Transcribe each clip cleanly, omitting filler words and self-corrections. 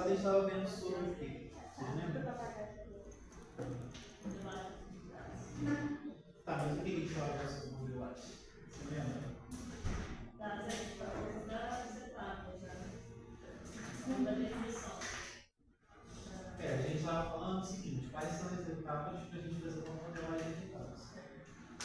passado a gente estava vendo sobre o quê? Vocês lembram? Tá, mas o que a gente falava sobre modelagem? Você lembra? Das etapas, da definição. A gente estava falando o seguinte, quais são as etapas para a gente fazer uma modelagem de dados?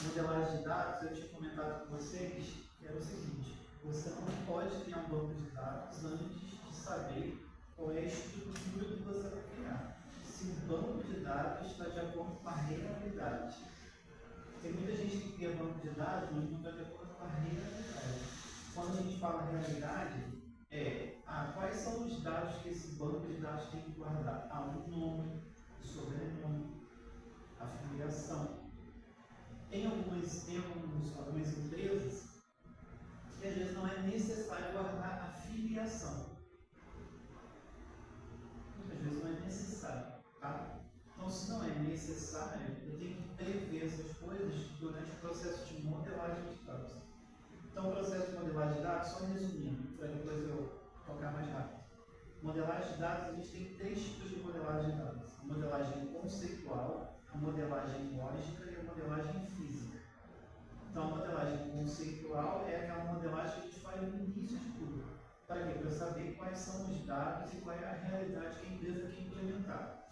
Modelagem de dados, eu tinha comentado com vocês, que era o seguinte, você não pode criar um banco de dados antes de saber qual é a estrutura que você vai criar. Se o banco de dados está de acordo com a realidade. Tem muita gente que cria banco de dados, mas não está de acordo com a realidade. Quando a gente fala realidade, quais são os dados que esse banco de dados tem que guardar? O nome, o sobrenome, a filiação. Tem algumas empresas que às vezes não é necessário guardar a filiação. Às vezes não é necessário, tá? Então, se não é necessário, eu tenho que prever essas coisas durante o processo de modelagem de dados. Então, o processo de modelagem de dados, só resumindo, para depois eu tocar mais rápido. Modelagem de dados, a gente tem 3 tipos de modelagem de dados. A modelagem conceitual, a modelagem lógica e a modelagem física. Então, a modelagem conceitual é aquela modelagem que a gente faz no início de tudo. Para quê? Para saber quais são os dados e qual é a realidade que a empresa quer implementar.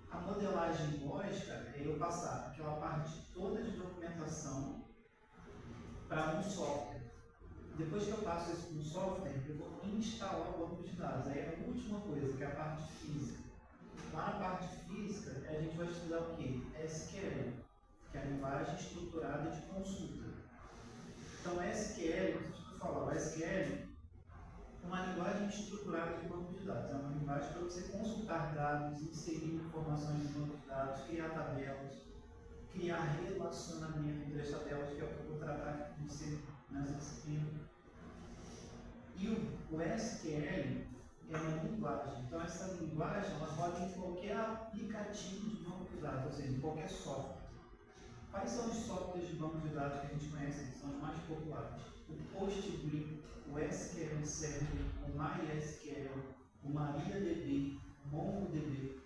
A modelagem lógica é eu passar aquela parte toda de documentação para um software. Depois que eu passo isso para um software, eu vou instalar o banco de dados. Aí é a última coisa, que é a parte física. Lá na parte física, a gente vai estudar o quê? SQL, que é a linguagem estruturada de consulta. Então, SQL, deixa eu falar, o SQL é uma linguagem estruturada de banco de dados. É uma linguagem para você consultar dados, inserir informações no banco de dados, criar tabelas, criar relacionamento entre as tabelas, que é o que eu vou tratar aqui com você nessa disciplina. E o SQL é uma linguagem. Então, essa linguagem ela roda em qualquer aplicativo de banco de dados, ou seja, em qualquer software. Quais são os softwares de banco de dados que a gente conhece, que são os mais populares? O PostgreSQL, o SQL Server, o MySQL, o MariaDB, o MongoDB.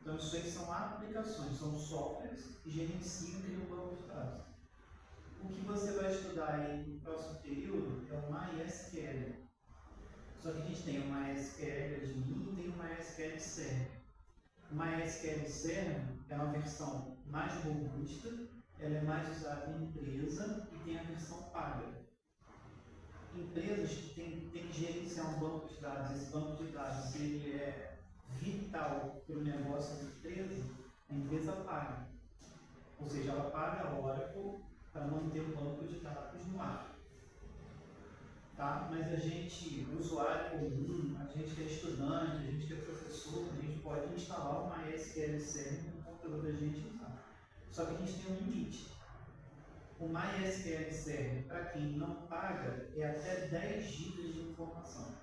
Então, isso aí são aplicações, são softwares que gerenciam e criam banco de dados. O que você vai estudar aí no próximo período é o MySQL. Só que a gente tem o MySQL admin e tem o MySQL Server. O MySQL Server é uma versão mais robusta, ela é mais usada em empresa e tem a versão paga. Empresas que têm que gerenciar um banco de dados, esse banco de dados ele é vital para o negócio da empresa, a empresa paga. Ou seja, ela paga a Oracle para manter o banco de dados no ar. Tá? Mas a gente, usuário comum, a gente que é estudante, a gente que é professor, a gente pode instalar o MySQL Server no computador da gente usar. Só que a gente tem um limite. O MySQL Server, para quem não paga, é até 10 GB de informação.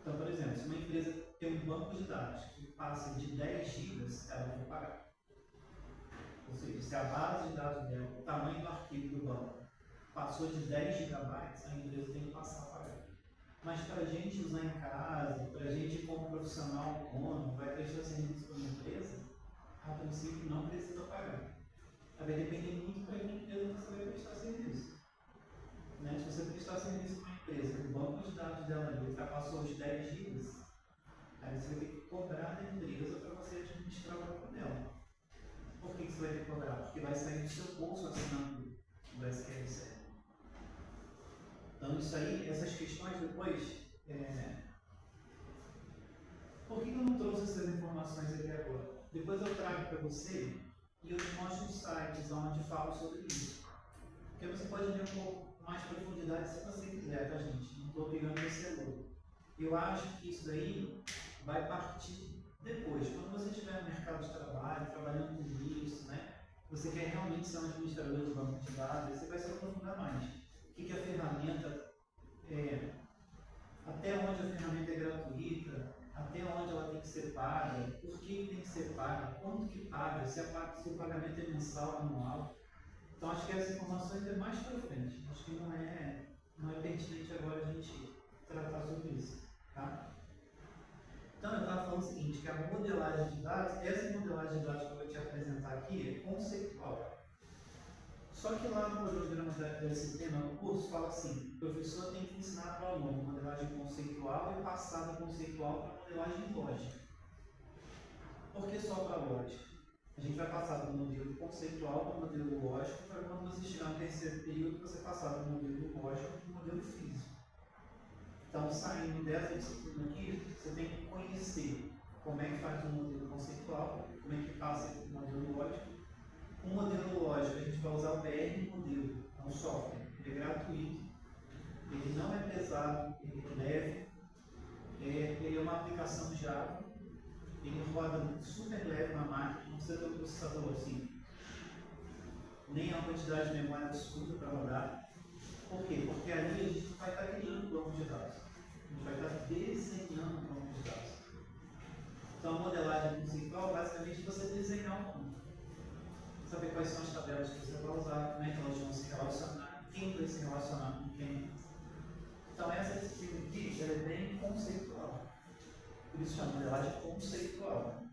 Então, por exemplo, se uma empresa tem um banco de dados que passa de 10 GB, ela vai pagar. Ou seja, se a base de dados dela, o tamanho do arquivo do banco, passou de 10 GB, a empresa tem que passar a pagar. Mas para a gente usar em casa, para a gente como profissional autônomo, vai prestar serviço para uma empresa, a princípio não precisa pagar. Vai depender muito para a empresa que você vai prestar serviço. Né? Se você prestar serviço para uma empresa, o banco de dados dela ultrapassou os 10 GB, aí você vai ter que cobrar da empresa para você administrar o banco dela. Por que você vai ter que cobrar? Porque vai sair do seu bolso assinando do SQL Server. Então, isso aí, essas questões depois. Por que eu não trouxe essas informações aqui agora? Depois eu trago para você e eu te mostro os sites onde falo sobre isso. Porque você pode ler um pouco mais profundidade se você quiser, tá, gente? Não estou obrigando você a ler. Eu acho que isso daí vai partir depois. Quando você estiver no mercado de trabalho, trabalhando com isso, né? Você quer realmente ser um administrador de banco de dados, você vai se aprofundar mais. O que a ferramenta é, até onde a ferramenta é gratuita, até onde ela tem que ser paga, por que tem que ser paga, quanto que paga, se o pagamento é mensal ou anual. Então acho que essas informações é mais para frente. Acho que não é pertinente agora a gente tratar sobre isso. Tá? Então a modelagem de dados, essa modelagem de dados que eu vou te apresentar aqui é conceitual. Só que lá no programa desse tema no curso fala assim, o professor tem que ensinar para o aluno modelagem conceitual e passada conceitual para modelagem lógica. Por que só para lógica? A gente vai passar do modelo conceitual para o modelo lógico, para quando você chegar no terceiro período, você passar do modelo lógico para o modelo físico. Então, saindo dessa disciplina aqui, você tem que conhecer como é que faz o modelo conceitual, como é que passa o modelo lógico. O modelo lógico, a gente vai usar o BR modelo, é um software, ele é gratuito, ele não é pesado, ele é leve, ele é uma aplicação Java, ele roda super leve na máquina, não precisa ter um processador assim, nem a quantidade de memória absurda para rodar. Por quê? Porque ali a gente vai estar criando banco de dados, a gente vai estar desenhando um banco de dados. Então a modelagem conceitual basicamente é você desenhar um banco, saber quais são as tabelas que você vai usar, como é que elas vão se relacionar, quem vai se relacionar com quem. Então essa disciplina aqui ela é bem conceitual. Por isso chama modelagem conceitual.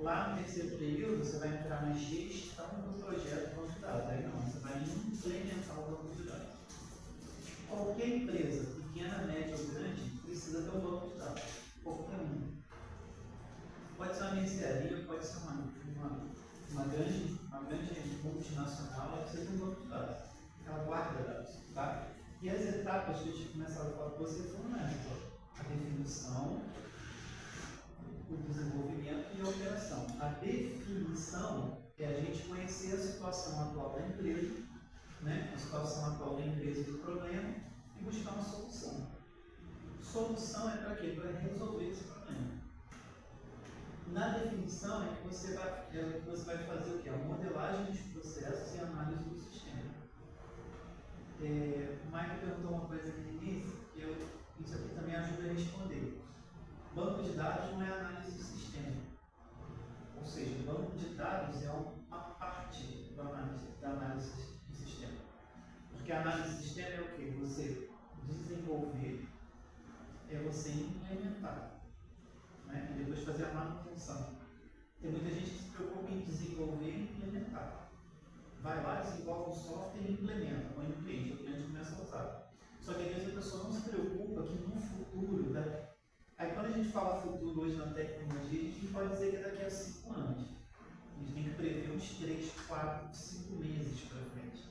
Lá no terceiro período, você vai entrar na gestão do projeto de banco de dados. Aí não, você vai implementar o banco de dados. Qualquer empresa, pequena, média ou grande, precisa ter um banco de dados. Qualquer um. Pode ser uma mercearia, pode ser uma grande multinacional, ela precisa de um banco de dados. Ela guarda dados. Tá? E as etapas que eu tinha começado a falar com você foram essas: a definição, o desenvolvimento e a operação. A definição é a gente conhecer a situação atual da empresa, né? A situação atual da empresa e do problema e buscar uma solução. Solução é para quê? Para resolver esse problema. Na definição é que você vai fazer o quê? A modelagem dos processos e análise do sistema. O Michael perguntou uma coisa aqui no início, que isso aqui também ajuda a responder. Banco de dados não é análise do sistema. Ou seja, o banco de dados é uma parte da análise do sistema. Porque a análise do sistema é o quê? Você desenvolver, é você implementar, né? E depois fazer a manutenção. Tem muita gente que se preocupa em desenvolver e implementar. Vai lá, desenvolve um software e implementa, põe no cliente, o cliente começa a usar. Só que às vezes a pessoa não se preocupa que no futuro, aí quando a gente fala futuro hoje na tecnologia, a gente pode dizer que é daqui a 5 anos. A gente tem que prever uns 3, 4, 5 meses para frente.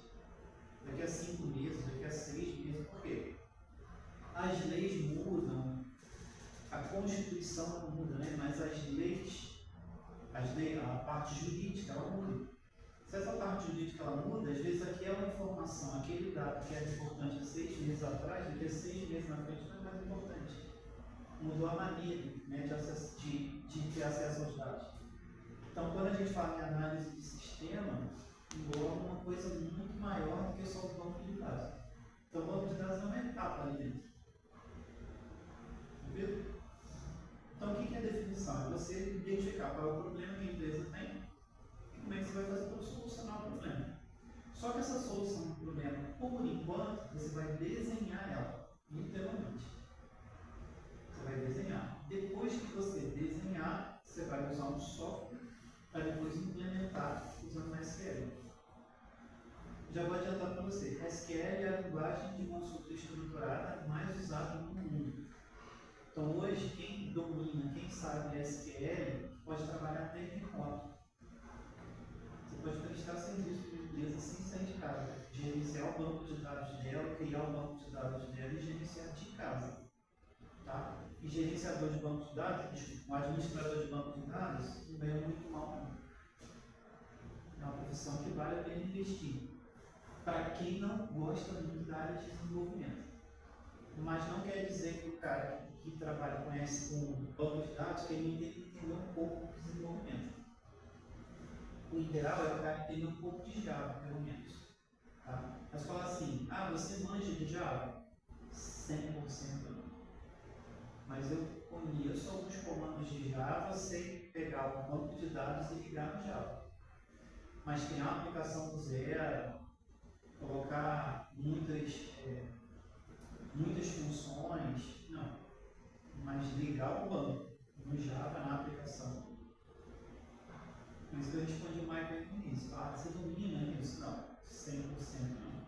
Daqui a 5 meses, daqui a 6 meses, por quê? As leis mudam, a Constituição não muda, né? Mas as leis, a parte jurídica, ela muda. Se essa parte jurídica ela muda, às vezes aquela informação, aquele dado que era importante há 6 meses atrás, daqui a 6 meses na frente não é mais importante. Mudou a maneira, né, de ter acesso aos dados. Então, quando a gente fala em análise de sistema, engloba uma coisa muito maior do que só o banco de dados. Então, o banco de dados é uma etapa ali dentro. Entendeu? Então, o que é a definição? É você identificar qual é o problema que a empresa tem e como é que você vai fazer para solucionar o problema. Só que essa solução do problema, por enquanto, você vai desenhar ela, literalmente. Você vai desenhar. Depois que você desenhar, você vai usar um software para depois implementar usando SQL. Já vou adiantar para você, SQL é a linguagem de consulta estruturada mais usada no mundo. Então hoje, quem domina, quem sabe SQL, pode trabalhar até remoto. Você pode prestar serviço para a empresa sem sair de casa, gerenciar o banco de dados dela, criar o banco de dados dela e gerenciar de casa. Tá? E gerenciador de banco de dados, um administrador de banco de dados, não ganha muito mal, não. É uma profissão que vale a pena investir. Para quem não gosta muito da área de desenvolvimento. Mas não quer dizer que o cara que trabalha com banco de dados, que ele não tem que entender um pouco de desenvolvimento. O ideal é o cara entender um pouco de Java, pelo menos. Tá? Mas falar assim, você manja de Java? 100% não. Mas eu conheço alguns comandos de Java, sei pegar o banco de dados e ligar no Java. Mas criar uma aplicação do zero, colocar muitas funções, não. Mas ligar o banco no Java na aplicação isso que eu respondi o Michael no início. Ah, você domina isso? Não, 100% não.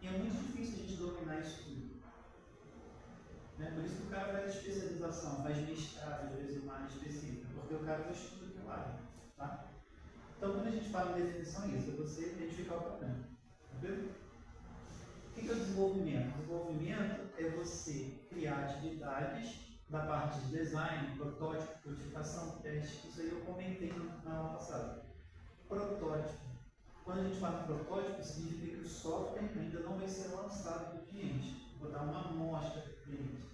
E é muito difícil a gente dominar isso tudo. Né? Por isso que o cara faz especialização, faz mestrado, às vezes, uma área específica, porque o cara já estuda aquilo área. Tá? Então, quando a gente fala em definição, é isso, é você identificar o problema. Entendeu? O que é o desenvolvimento? O desenvolvimento é você criar atividades da parte de design, protótipo, codificação, teste. Isso aí eu comentei na aula passada. Protótipo. Quando a gente fala em protótipo, significa que o software ainda não vai ser lançado para o cliente. Vou dar uma amostra para o cliente.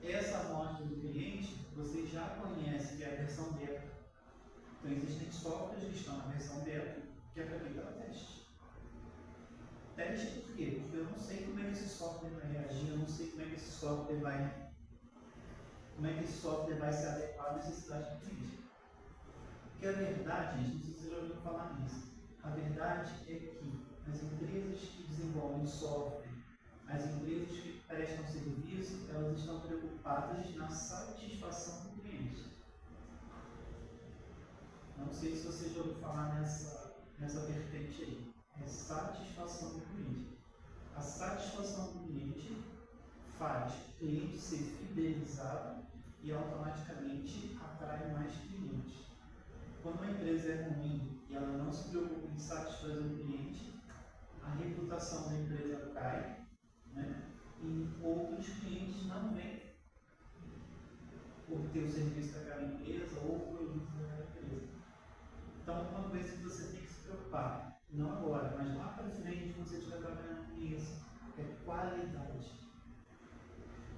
Essa amostra do cliente, você já conhece que é a versão beta. Então, existem softwares que estão na versão beta, que é para quem? Para teste. Teste por quê? Porque eu não sei como é que esse software vai reagir, eu não sei como é que esse software vai se adequar à necessidade do cliente. Porque a verdade, gente, não sei se você já ouviu falar nisso, a verdade é que as empresas que desenvolvem software, as empresas que prestam serviço, elas estão preocupadas na satisfação do cliente. Não sei se você já ouviu falar nessa vertente aí. É satisfação do cliente. A satisfação do cliente faz o cliente ser fidelizado e automaticamente atrai mais clientes. Quando uma empresa é ruim e ela não se preocupa em satisfazer o cliente, a reputação da empresa cai, né? E outros clientes não vêm obter o serviço daquela empresa ou o produto daquela empresa. Então, uma coisa que você tem que se preocupar, não agora, mas lá para frente, quando você estiver trabalhando com isso, é qualidade.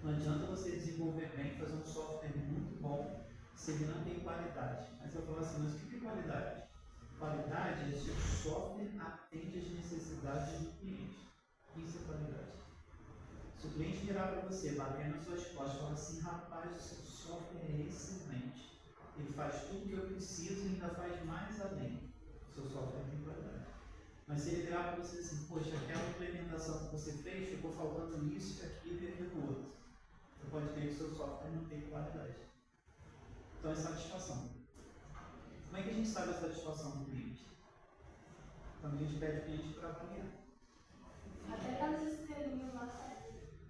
Não adianta você desenvolver bem, fazer um software muito bom, se ele não tem qualidade. Aí você vai falar assim, mas o que é qualidade? Qualidade é se o software atende às necessidades do cliente. Isso é qualidade. Se o cliente virar para você, bater nas suas costas e falar assim, rapaz, o seu software é excelente. Ele faz tudo o que eu preciso e ainda faz mais além. O seu software tem qualidade. Mas se ele virar para você assim, poxa, aquela implementação que você fez, ficou faltando isso, aquilo e aquilo outro. Você pode ver que o seu software não tem qualidade. Então é satisfação. Como é que a gente sabe a satisfação do cliente? Quando a gente pede o cliente para avaliar. Até aquelas estrelinhas lá.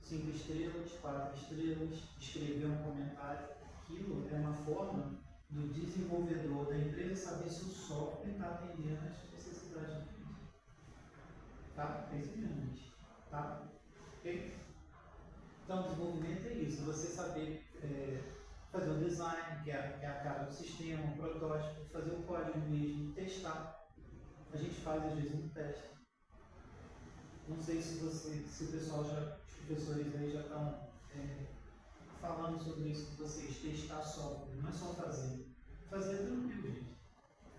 5 estrelas, 4 estrelas, escrever um comentário. Aquilo é uma forma do desenvolvedor da empresa saber se o software está atendendo às necessidades do cliente. Tá? É isso mesmo, gente. Tá? Ok? Então, desenvolvimento é isso. Você saber fazer o design, que é a cara do sistema, um protótipo, fazer o código mesmo, testar. A gente faz, às vezes, um teste. Não sei se o pessoal os professores aí já estão falando sobre isso com vocês, testar software, não é só fazer. Fazer é tranquilo, gente.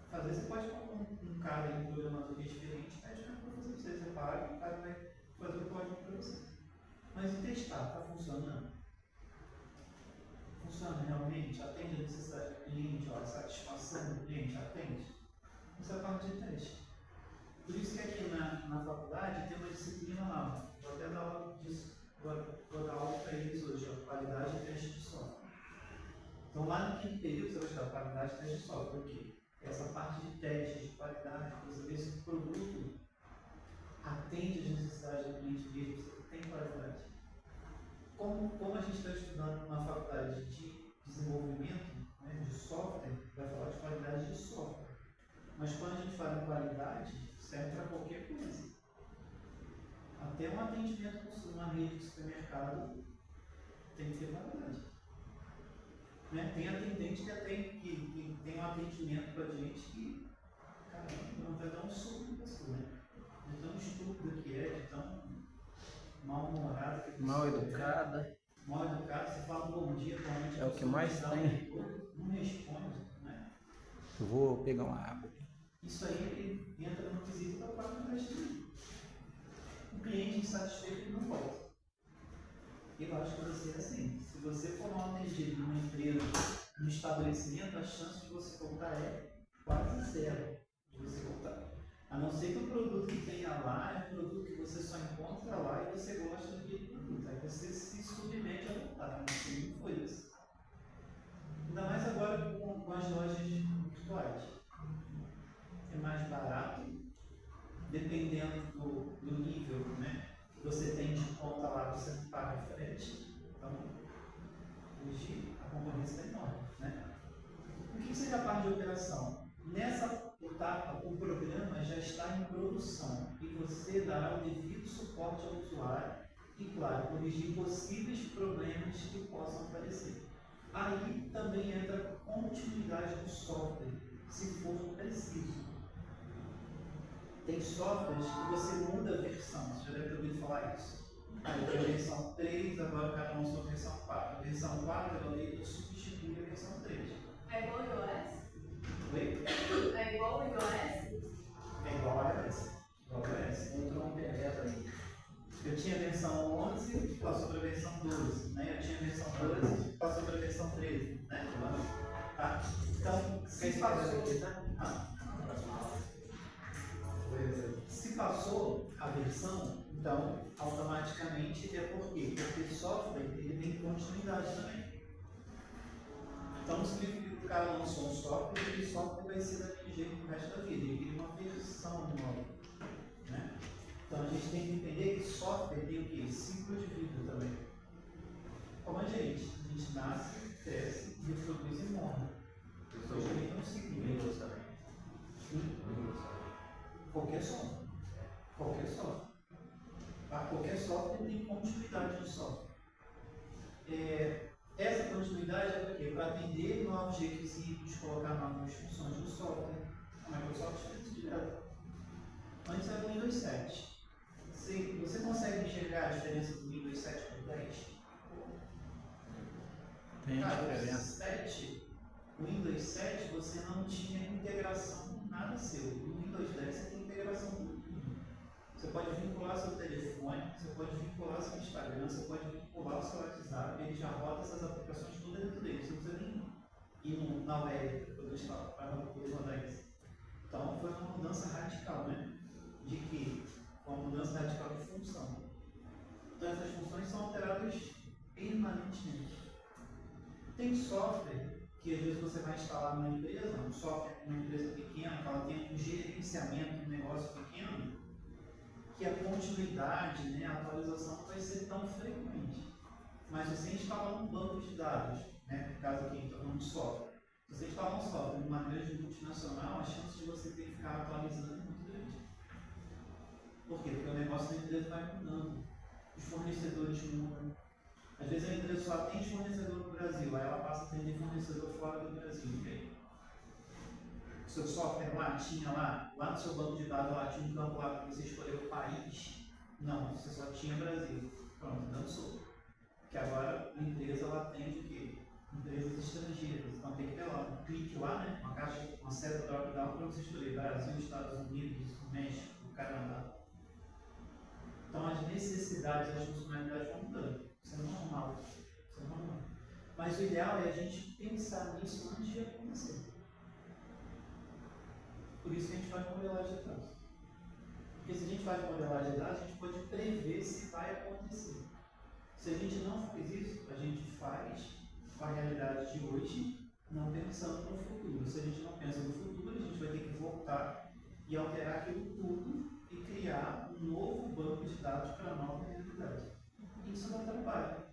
Fazer você pode colocar um cara aí, um programador que é experiente, pede para fazer para você, você paga, o cara vai fazer o código para você. Mas e testar, está funcionando? Funciona realmente? Atende a necessidade do cliente, a satisfação do cliente, atende? Isso é a parte de teste. Por isso que aqui na faculdade tem uma disciplina lá, vou até dar aula disso, vou dar aula para eles hoje, ó, qualidade e teste de software. Então lá no quinto período você vai estudar qualidade e teste de software, o quê? Essa parte de teste, de qualidade, para você ver se o produto atende às necessidades do cliente mesmo, se tem qualidade. Como a gente está estudando numa faculdade de desenvolvimento, né, de software, vai falar de qualidade de software. Mas quando a gente fala em qualidade, serve para qualquer coisa. Até um atendimento numa rede de supermercado tem que ter qualidade. Né? Tem atendente que tem um atendimento para a gente que, caramba, não vai dar um soco na pessoa, né? De tão estúpido que é, de tão mal-humorada que a pessoa Mal educada. Mal educado, você fala um bom dia, realmente É o que mais tem. não responde, né? Eu vou pegar uma água. Isso aí entra no quesito da própria investimento. O cliente insatisfeito ele não volta. Eu acho que você é assim. Se você for mal atendido numa empresa, num estabelecimento, a chance de você voltar é quase zero de você voltar. A não ser que o produto que tenha lá é um produto que você só encontra lá e você gosta daquele produto. Aí você se submete a voltar. Mas não foi isso. Ainda mais agora com as lojas virtuais. lá você não paga frete, então hoje a concorrência está enorme, né? O que seria a parte de operação? Nessa etapa, o programa já está em produção e você dará o devido suporte ao usuário e, claro, corrigir possíveis problemas que possam aparecer. Aí também entra a continuidade do software, se for preciso. Tem softwares que você muda a versão, você já deve ter ouvido falar isso. Aí tem a versão 3, agora cada um sua versão 4. A versão 4 ela veio para substituir a versão 3. É igual o iOS? Oi? É igual o iOS? É igual a iOS. Igual a iOS. Entrou um bebê aí. Eu tinha a versão 11, passou para a versão 12. Né? Eu tinha a versão 12, passou para a versão 13. Né? Tá? Então, se passou. Se passou a versão, então automaticamente é por quê? Porque o software ele tem continuidade também. Então não significa que o cara lançou um software e aquele software vai ser daquele jeito pro resto da vida. Ele cria uma versão nova. Né? Então a gente tem que entender que software tem o quê? Ciclo de vida também. Como a gente nasce, cresce, reproduz e morre. Isso também tem um ciclo. Windows também. Qualquer software. Qualquer software. Tá? Qualquer software tem continuidade de software. Essa continuidade é para quê? Para atender novos requisitos, colocar novas funções no software. A Microsoft fez isso direto. Antes era o Windows 7. Você consegue enxergar a diferença do Windows 7 para o 10? Tem Cara, diferença. o Windows 7 você não tinha integração com nada seu. No Windows 10 você tem integração com tudo. Você pode vincular seu telefone, você pode vincular seu Instagram, você pode vincular o seu WhatsApp, ele já roda essas aplicações todas dentro dele. Você não precisa nem ir na web para poder rodar isso. Então foi uma mudança radical, né? De que? Uma mudança radical de função. Então essas funções são alteradas permanentemente. Tem software que às vezes você vai instalar numa empresa, um software numa empresa pequena, que ela tem um gerenciamento de um negócio pequeno, que a continuidade, né, a atualização não vai ser tão frequente. Mas se você instalar um banco de dados, né, no caso aqui, estou falando de software, se você instalar um software numa grande multinacional, a chance de você ter que ficar atualizando é muito grande. Por quê? Porque o negócio da empresa vai mudando, os fornecedores mudam. Às vezes a empresa só tem fornecedor no Brasil, aí ela passa a atender fornecedor fora do Brasil. E aí? O seu software lá tinha lá no seu banco de dados lá tinha um campo lá para você escolher o país. Não, você só tinha Brasil. Pronto, dançou. Porque agora a empresa ela atende o quê? Empresas estrangeiras. Então tem que ter lá um clique lá, né? Uma caixa, uma seta drop-down para você escolher Brasil, Estados Unidos, México, Canadá. Então as necessidades, as funcionalidades vão mudando. Isso é normal. Isso é normal. Mas o ideal é a gente pensar nisso antes de acontecer. Por isso que a gente faz modelagem de dados. Porque se a gente faz modelagem de dados, a gente pode prever se vai acontecer. Se a gente não faz isso, a gente faz com a realidade de hoje, não pensando no futuro. Se a gente não pensa no futuro, a gente vai ter que voltar e alterar aquilo tudo e criar um novo banco de dados para a nova realidade. Isso dá trabalho.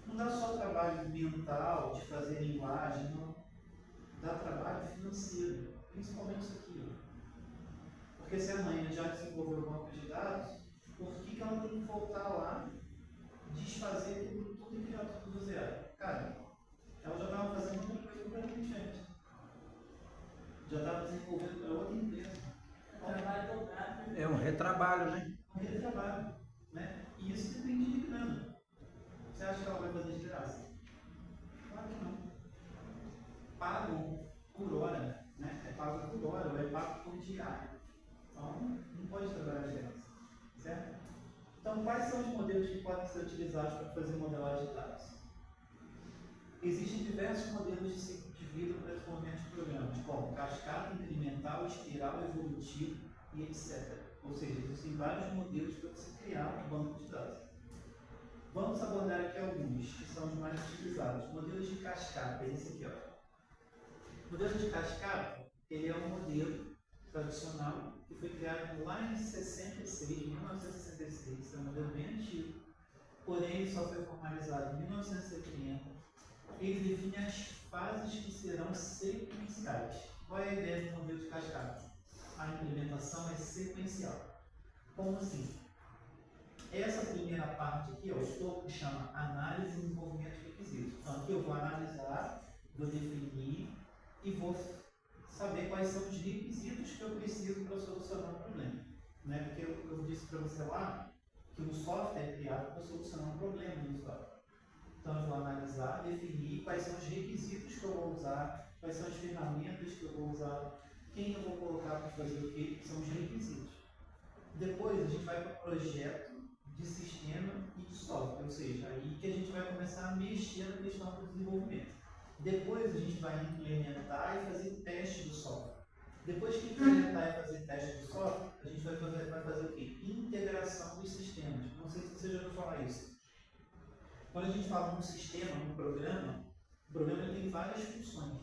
Não dá só trabalho mental, de fazer linguagem, não. Dá trabalho financeiro, principalmente isso aqui. Ó. Porque se amanhã já desenvolveu o banco de dados, por que ela tem que voltar lá, desfazer tudo e criar tudo do zero? Cara, ela já estava fazendo outra coisa completamente diferente. Já estava desenvolvendo para outra empresa. Trabalho dobrado. É um retrabalho, né? Um retrabalho. Né? E isso depende de grana. Você acha que ela vai fazer de graça? Claro que não. Pagam por hora, né? É pago por hora, ou é pago por diário. Então, não pode trabalhar de graça. Certo? Então, quais são os modelos que podem ser utilizados para fazer modelagem de dados? Existem diversos modelos de ciclo de vida para desenvolvimento de programas, como cascata, incremental, espiral, evolutivo e etc. Ou seja, existem vários modelos para você criar um banco de dados. Vamos abordar aqui alguns, que são os mais utilizados. Modelos de cascata, esse aqui, ó. O modelo de cascata, ele é um modelo tradicional que foi criado lá em 1966, é um modelo bem antigo, ele só foi formalizado em 1970. Ele define as fases que serão sequenciais. Qual é a ideia do modelo de cascata? A implementação é sequencial. Como assim? Essa primeira parte aqui, ó, o topo chama análise e desenvolvimento de requisitos. Então aqui eu vou analisar, vou definir e vou saber quais são os requisitos que eu preciso para solucionar o problema. Né? Porque eu disse para você lá que o software é criado para solucionar um problema no usuário. Então eu vou analisar, definir quais são os requisitos que eu vou usar, quais são as ferramentas que eu vou usar, quem eu vou colocar para fazer o que são os requisitos. Depois a gente vai para o projeto de sistema e de software, ou seja, aí que a gente vai começar a mexer na questão do desenvolvimento. Depois a gente vai implementar e fazer teste do software. Depois que implementar e fazer teste do software, a gente vai fazer o quê? Integração dos sistemas. Não sei se você já ouviu falar isso. Quando a gente fala num sistema, num programa, o programa tem várias funções.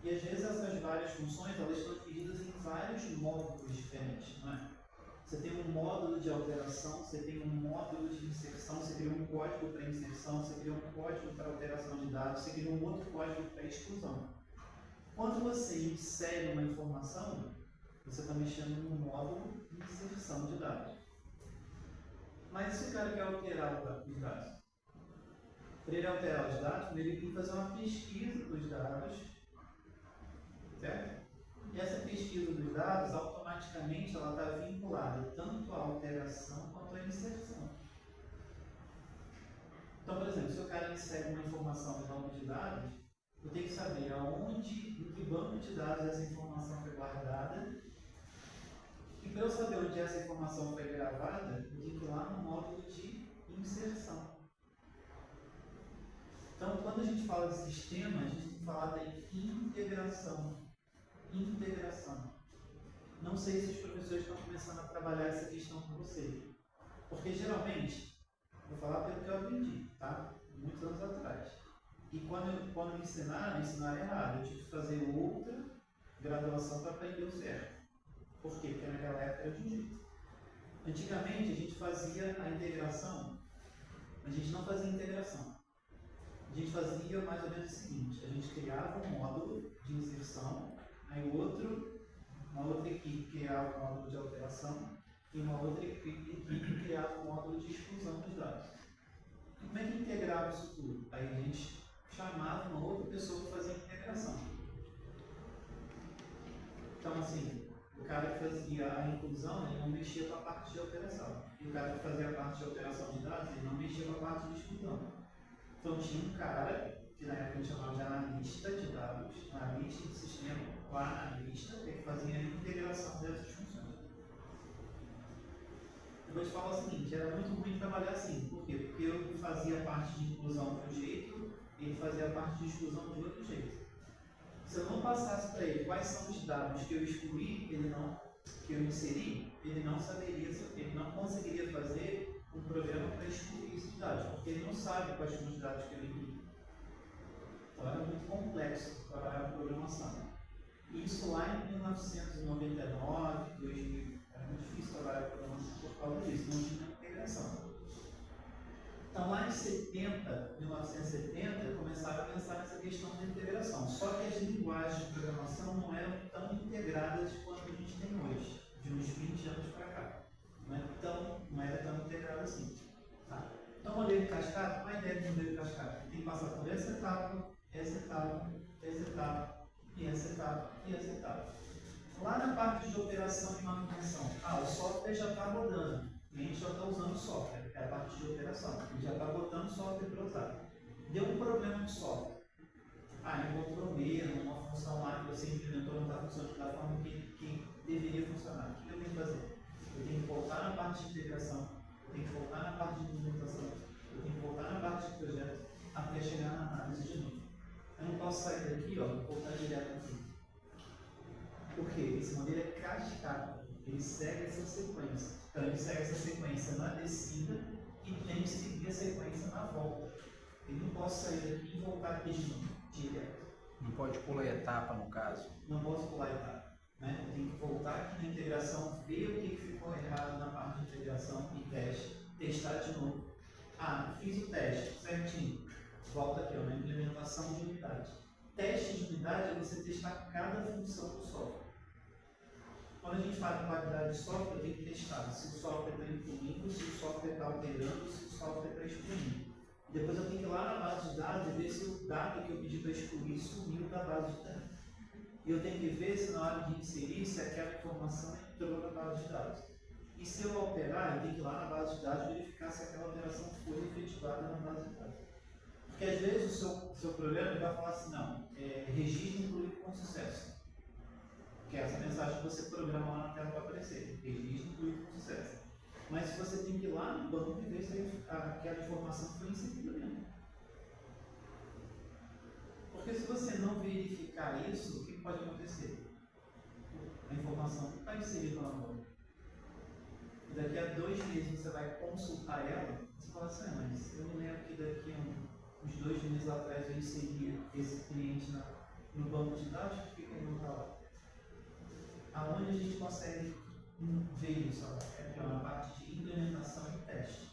E às vezes essas várias funções elas estão divididas em vários módulos diferentes, não é? Você tem um módulo de alteração, você tem um módulo de inserção, você cria um código para inserção, você cria um código para alteração de dados, você cria um outro código para exclusão. Quando você insere uma informação, você está mexendo no módulo de inserção de dados. Mas se o cara quer alterar os dados? Para ele alterar os dados, ele tem que fazer uma pesquisa dos dados, certo? E essa pesquisa dos dados, automaticamente, ela está vinculada tanto à alteração quanto à inserção. Então, por exemplo, se o cara insere uma informação no banco de dados, eu tenho que saber aonde, em que banco de dados essa informação foi guardada. E para eu saber onde essa informação foi gravada, eu tenho que ir lá no módulo de inserção. Então, quando a gente fala de sistema, a gente tem que falar da integração. Integração. Não sei se os professores estão começando a trabalhar essa questão com você. Porque geralmente, vou falar pelo que eu aprendi, tá? Muitos anos atrás. E quando me ensinaram errado. Eu tive que fazer outra graduação para aprender o certo. Por quê? Porque naquela época era de um jeito. Antigamente a gente fazia a integração, a gente não fazia integração. A gente fazia mais ou menos o seguinte: a gente criava um módulo de inserção, aí uma outra equipe criava um módulo de alteração e uma outra equipe criava um módulo de exclusão dos dados. E como é que integrava isso tudo? Aí a gente chamava uma outra pessoa para fazer a integração. Então, assim, o cara que fazia a inclusão, ele não mexia com a parte de alteração. E o cara que fazia a parte de alteração de dados, ele não mexia com a parte de exclusão. Então tinha um cara, que na época a gente chamava de analista de dados, analista de sistema, o analista, que fazia a integração dessas funções. Eu vou te falar o seguinte: era muito ruim trabalhar assim. Por quê? Porque eu fazia a parte de inclusão de um jeito, ele fazia a parte de exclusão de outro jeito. Se eu não passasse para ele quais são os dados que eu excluí, que eu inseri, ele não saberia, ele não conseguiria fazer um programa para excluir esses dados, porque ele não sabe quais são os dados que eu incluí. Então era muito complexo trabalhar com programação. E isso lá em 1999, 2000, era muito difícil trabalhar com programação por causa disso, não tinha integração. Então lá em 1970, começaram a pensar nessa questão da integração. Só que as linguagens de programação não eram tão integradas quanto a gente tem hoje, de uns 20 anos para cá. Não era tão integrado assim. Tá? Então, modelo de cascata, qual é a ideia do modelo de cascata? Tem que passar por essa etapa, essa etapa, essa etapa, e essa etapa, e essa etapa. Lá na parte de operação e manutenção, o software já está rodando, o cliente já está usando o software, é a parte de operação, ele já está botando o software para usar. Deu um problema no software. Encontrou um erro, uma função lá que você implementou não está funcionando da forma que deveria funcionar. O que eu tenho que fazer? Eu tenho que voltar na parte de integração, eu tenho que voltar na parte de implementação, eu tenho que voltar na parte de projeto, até chegar na análise de novo. Eu não posso sair daqui e voltar direto aqui. Por quê? Esse modelo é cascata, ele segue essa sequência. Então ele segue essa sequência na descida e tem que seguir a sequência na volta. Eu não posso sair daqui e voltar aqui de novo, direto. Não pode pular etapa, no caso. Não posso pular etapa. Né? Eu tenho que voltar aqui na integração, ver o que ficou errado na parte de integração e testar de novo. Ah, fiz o teste, certinho. Volta aqui, ó, na implementação de unidade. Teste de unidade é você testar cada função do software. Quando a gente fala em qualidade de software, tem que testar se o software está incluindo, se o software está alterando, se o software está excluindo. E depois eu tenho que ir lá na base de dados e ver se o dado que eu pedi para excluir sumiu da base de dados. E eu tenho que ver se na hora de inserir, se aquela informação entrou na base de dados. E se eu alterar, eu tenho que ir lá na base de dados verificar se aquela alteração foi efetivada na base de dados. Porque às vezes o seu programa vai falar assim, não, registro incluído com sucesso. Que é essa mensagem que você programa lá na tela para aparecer. Registro incluído com sucesso. Mas você tem que ir lá no banco e ver se aquela informação foi inserida mesmo. Porque se você não verificar isso, o que pode acontecer? A informação está inserida lá no banco. E daqui a 2 meses você vai consultar ela, você fala assim, mas eu me lembro que daqui a uns 2 meses atrás eu inseri esse cliente no banco de dados, por que ele não está lá? Aonde a gente consegue ver isso? É uma parte de implementação e teste.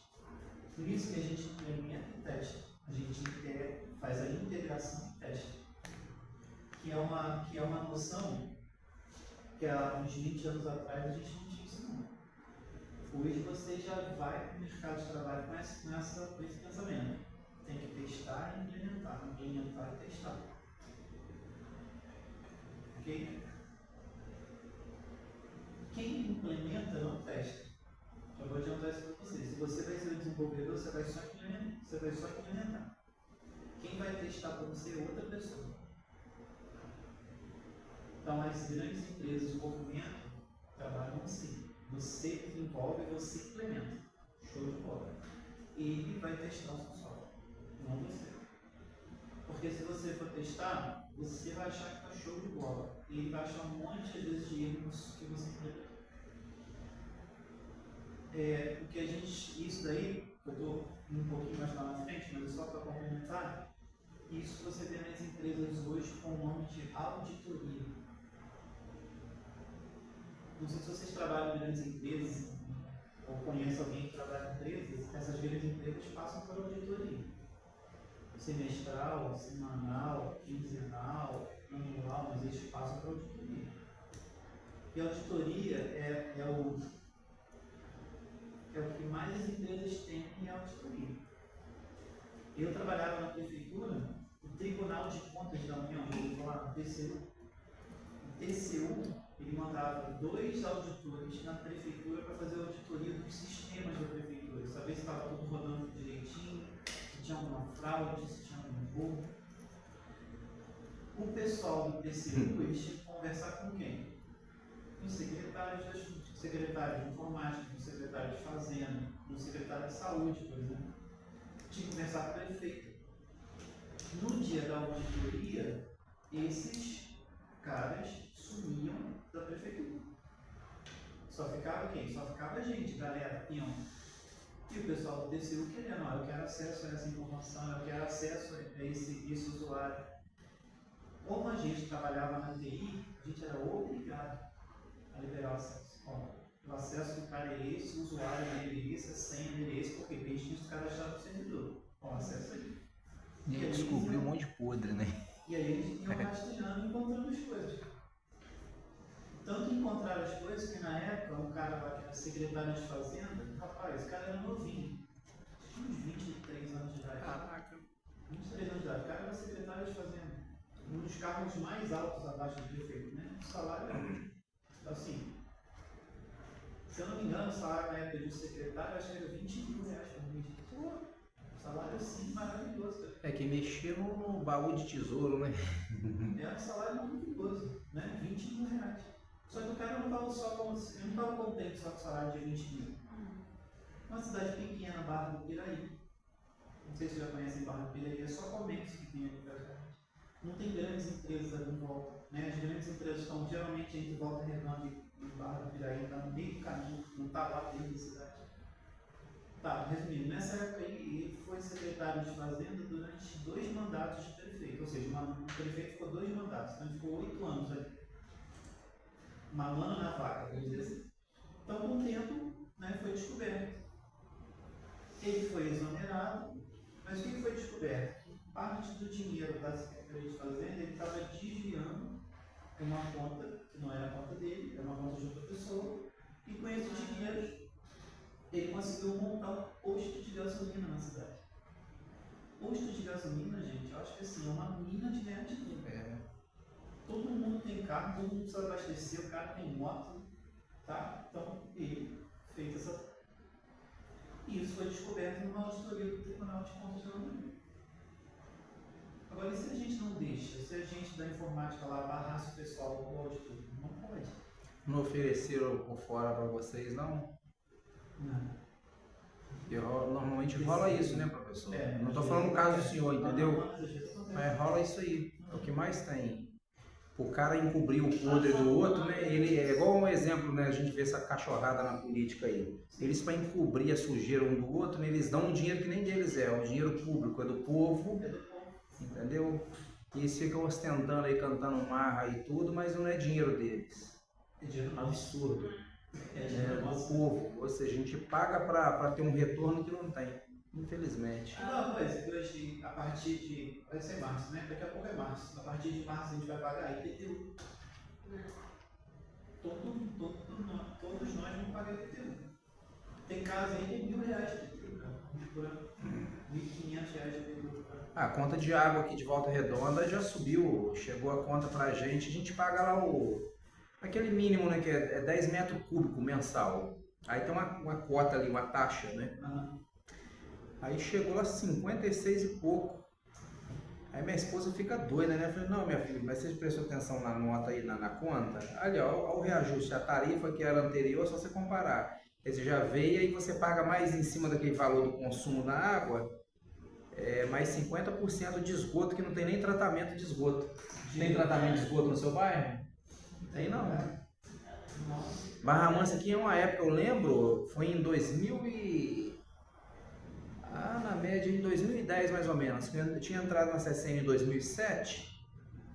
Por isso que a gente implementa e testa. A gente faz a integração e teste. Que é uma noção que há uns 20 anos atrás a gente não tinha isso não. Hoje você já vai para o mercado de trabalho com esse pensamento. Tem que testar e implementar e testar. Ok? Quem implementa não testa. Eu vou adiantar isso para você. Se você vai ser um desenvolvedor, você vai só implementar. Quem vai testar para você é outra pessoa. Então, as grandes empresas de desenvolvimento trabalham assim. Você desenvolve, você implementa. Show de bola. Ele vai testar o seu software, não você. Porque se você for testar, você vai achar que está show de bola. E ele vai achar um monte de vezes de erros que você implementa. Porque a gente, isso daí, eu estou um pouquinho mais lá na frente, mas é só para complementar, isso você vê nas empresas hoje com o nome de auditoria. Não sei se vocês trabalham em grandes empresas, ou conhecem alguém que trabalha em empresas, essas grandes empresas passam por auditoria. Semestral, semanal, quinzenal, anual, mas eles passam por auditoria. E a auditoria é o que mais as empresas têm em auditoria. Eu trabalhava na prefeitura, o Tribunal de Contas da União, eu vou lá no TCU. O TCU, ele mandava 2 auditores na prefeitura para fazer a auditoria dos sistemas da prefeitura, saber se estava tudo rodando direitinho, se tinha alguma fraude, se tinha algum erro. O pessoal do TCU, eles tinham que conversar com quem? Com os secretários de informática, com o secretário de fazenda, com o secretário de saúde, por exemplo. Tinha que conversar com o prefeito. No dia da auditoria, esses caras sumiam da prefeitura. Só ficava quem? Só ficava a gente, galera, peão. E o pessoal do TCU querendo, eu quero acesso a essa informação, eu quero acesso a esse usuário. Como a gente trabalhava na TI, a gente era obrigado a liberar o acesso. O acesso do cara é esse, o usuário dele é esse, a senha dele é esse, porque a gente tinha os caras achados do servidor. Com acesso aí. E aí descobriu um monte de podre, né? E aí eles iam rastreando e encontrando as coisas. Tanto encontrar as coisas que na época um cara lá que era secretário de fazenda, rapaz, esse cara era novinho, tinha uns 23 anos de idade. Caraca. 23 anos de idade, o cara era secretário de fazenda. Um dos cargos mais altos abaixo do prefeito, né? O salário era assim. Se eu não me engano, o salário na época de secretário, acho que era 20 mil reais por mês. Pô, salário assim maravilhoso, cara. É que mexeu no baú de tesouro, né? Era um salário maravilhoso, né? 20 mil reais. Só que o cara não estava contente só com o salário de 20 mil. Uma cidade pequena, Barra do Piraí. Não sei se vocês já conhecem Barra do Piraí, é só comércio que tem aqui praticamente. Não tem grandes empresas ali em volta. Né? As grandes empresas estão geralmente entre Volta Redonda e Barra do Piraí, está no meio do caminho, não está lá dentro da cidade. Tá, resumindo, nessa época aí, ele foi secretário de Fazenda durante 2 mandatos de prefeito. Ou seja, o prefeito ficou 2 mandatos, então ele ficou 8 anos ali. Mamando na vaca, vamos dizer assim. Então, com o tempo, né, foi descoberto. Ele foi exonerado, mas o que foi descoberto? Parte do dinheiro da Secretaria de Fazenda ele estava desviando uma conta que não era a conta dele, era uma conta de outra pessoa, e com esse dinheiro ele conseguiu montar um posto de gasolina na cidade. Posto de gasolina, gente, eu acho que assim, é uma mina de ganhar dinheiro. Todo mundo tem carro, todo mundo precisa abastecer, o cara tem moto, tá? Então ele fez essa. E isso foi descoberto numa auditoria do Tribunal de Contas da União. Agora, e se a gente não deixa, se a gente da informática lá barrasse o pessoal com o auditor? Não pode. Não ofereceram por fora para vocês, não? Não. Porque normalmente rola isso, né, professor? É, Não estou falando no caso do senhor, entendeu? Mas às vezes acontece. Mas rola isso aí. É o que mais tem. O cara encobrir o podre do outro, né? Ele é igual um exemplo, né? A gente vê essa cachorrada na política aí. Eles, para encobrir a sujeira um do outro, né, eles dão um dinheiro que nem deles é. O dinheiro público é do povo, É do povo. entendeu? E eles ficam ostentando aí, cantando marra e tudo, mas não é dinheiro deles. É dinheiro nosso. Absurdo. É É dinheiro do nosso. povo. Ou seja, a gente paga para ter um retorno que não tem. Infelizmente. Uma coisa que hoje, a partir de. Vai ser março, né? Daqui a pouco é março. A partir de março a gente vai pagar IPTU. Todos nós vamos pagar IPTU. Tem casa aí de R$1.000 de IPTU, cara. Por ano. R$1.500 de IPTU. A conta de água aqui de Volta Redonda já subiu, chegou a conta pra gente, a gente paga lá aquele mínimo, né, que é 10 metros cúbicos mensal. Aí tem uma cota ali, uma taxa, né? Aí chegou lá 56 e pouco. Aí minha esposa fica doida, né? Eu falei, não, minha filha, mas você prestou atenção na nota aí, na conta? Olha, ó, o reajuste, a tarifa que era anterior, é só você comparar. Quer dizer, já veio e você paga mais em cima daquele valor do consumo da água, mais 50% de esgoto, que não tem nem tratamento de esgoto. Tem tratamento de esgoto no seu bairro? Tem não. Barra Mansa aqui é uma época, eu lembro, foi em 2000 na média em 2010 mais ou menos. Eu tinha entrado na CCN em 2007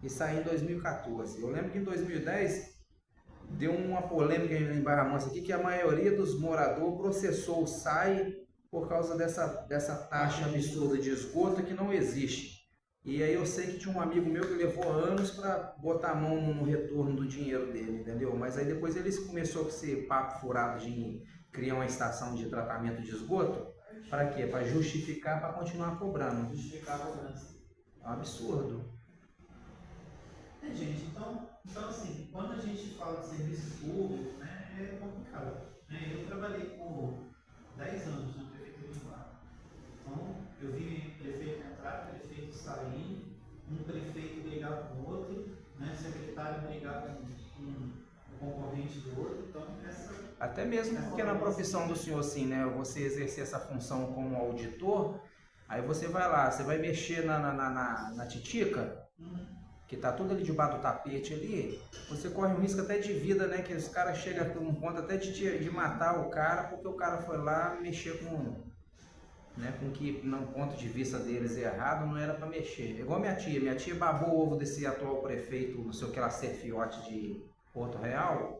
e saí em 2014. Eu lembro que em 2010 deu uma polêmica em Barra Mansa aqui, que a maioria dos moradores processou o SAI por causa dessa taxa absurda de esgoto que não existe. E aí eu sei que tinha um amigo meu que levou anos para botar a mão no retorno do dinheiro dele, entendeu? Mas aí depois eles começou com esse papo furado de criar uma estação de tratamento de esgoto. Para quê? Para justificar, para continuar cobrando. Justificar a cobrança. É um absurdo. Gente, então assim, quando a gente fala de serviço público, né, é complicado. Né? Eu trabalhei por 10 anos na prefeitura de Barra. Então, eu vi prefeito entrar, prefeito sair, um prefeito brigar com o outro, né, secretário brigar com o concorrente do outro. Então, até mesmo porque na profissão do senhor, assim, né, você exercer essa função como auditor, aí você vai lá, você vai mexer na titica, que tá tudo ali debaixo do tapete ali, você corre um risco até de vida, né, que os caras chegam a um ponto até de matar o cara, porque o cara foi lá mexer com que no ponto de vista deles é errado, não era para mexer. É igual minha tia babou o ovo desse atual prefeito, não sei o que lá, Cefiote de Porto Real.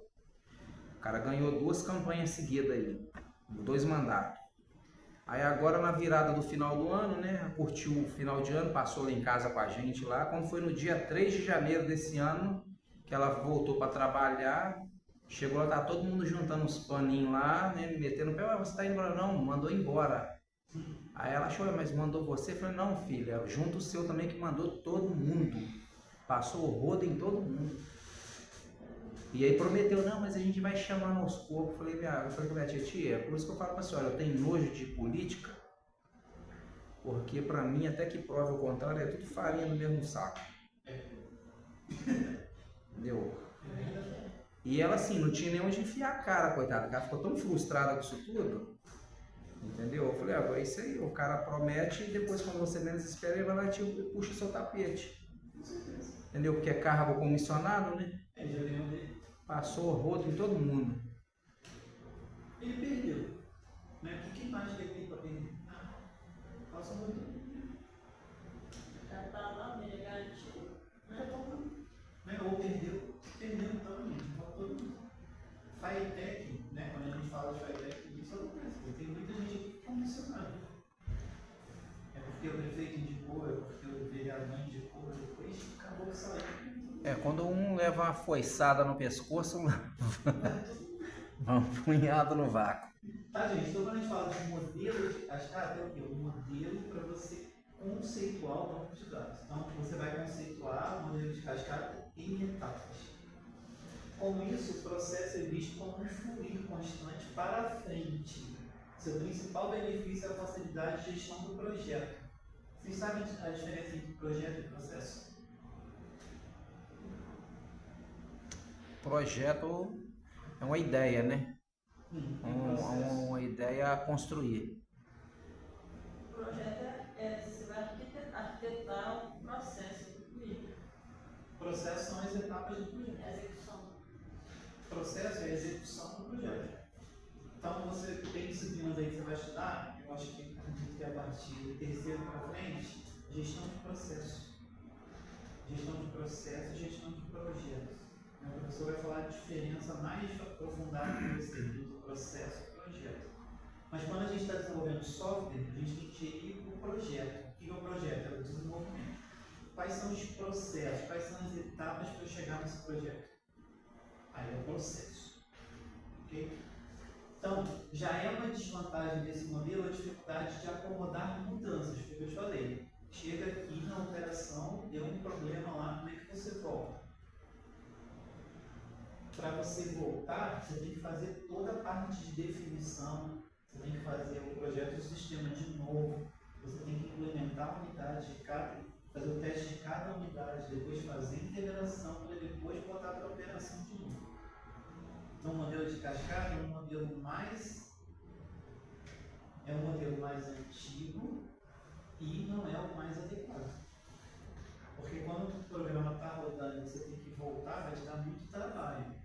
O cara ganhou 2 campanhas seguidas aí, 2 mandatos. Aí agora na virada do final do ano, né, curtiu o final de ano, passou lá em casa com a gente lá, quando foi no dia 3 de janeiro desse ano, que ela voltou para trabalhar, chegou lá, tá todo mundo juntando uns paninhos lá, né, me metendo no pé, você tá indo embora? Não, mandou embora. Aí ela achou, mas mandou você? Eu falei, não, filha, junto o seu também que mandou todo mundo, passou o rodo em todo mundo. E aí prometeu, não, mas a gente vai chamar aos poucos. Eu falei com minha tia, por isso que eu falo pra senhora, eu tenho nojo de política, porque pra mim, até que prove o contrário, é tudo farinha no mesmo saco. Entendeu? E ela assim, não tinha nem onde enfiar a cara, coitada, ela ficou tão frustrada com isso tudo, entendeu? Eu falei, é isso aí, o cara promete e depois quando você menos espera, ele vai lá e puxa o seu tapete. Entendeu? Porque é cargo comissionado, né? Ele já ganhou dele. Passou o rodo em todo mundo. Ele perdeu. Né? O que mais que ele tem para perder? Passou muito. Já tá lá, me garantiu. Né? Ou perdeu. Perdeu então, gente. Faltou tudo. Firetech, né? Quando a gente fala de Firetech, isso acontece. Tem muita gente que é comissionada. porque o prefeito indicou, é porque o vereador indicou, depois acabou que saiu. Quando um leva uma foiçada no pescoço, vai um punhado no vácuo. Tá, gente? Então, quando a gente fala de modelo de cascata, é o quê? Um modelo para você conceituar o banco de dados. Então, você vai conceituar o modelo de cascata em etapas. Com isso, o processo é visto como um fluir constante para frente. Seu principal benefício é a facilidade de gestão do projeto. Vocês sabem a diferença entre projeto e processo? Projeto é uma ideia, né? Uma ideia a construir. O projeto você vai arquitetar o processo do projeto. Processo são as etapas do projeto. Execução. Processo é a execução do projeto. Então, você tem disciplinas aí que você vai estudar, eu acho que acredito que é a partir do terceiro para frente, gestão de processo. Gestão de processo e gestão de projetos. O professor vai falar a diferença mais aprofundada que você do processo e projeto. Mas quando a gente está desenvolvendo software, a gente tem que gerir o projeto. O que é o projeto? É o desenvolvimento. Quais são os processos? Quais são as etapas para eu chegar nesse projeto? Aí é o processo. Ok? Então, já é uma desvantagem desse modelo a dificuldade de acomodar mudanças, foi o que eu te falei. Chega aqui na operação, deu um problema lá, como é que você volta? Para você voltar, você tem que fazer toda a parte de definição, você tem que fazer o projeto do sistema de novo, você tem que implementar a unidade de cada, fazer o teste de cada unidade, depois fazer a integração para depois botar para a operação de novo. Então, o modelo de cascata é um modelo mais antigo e não é o mais adequado. Porque quando o programa está rodando e você tem que voltar, vai te dar muito trabalho.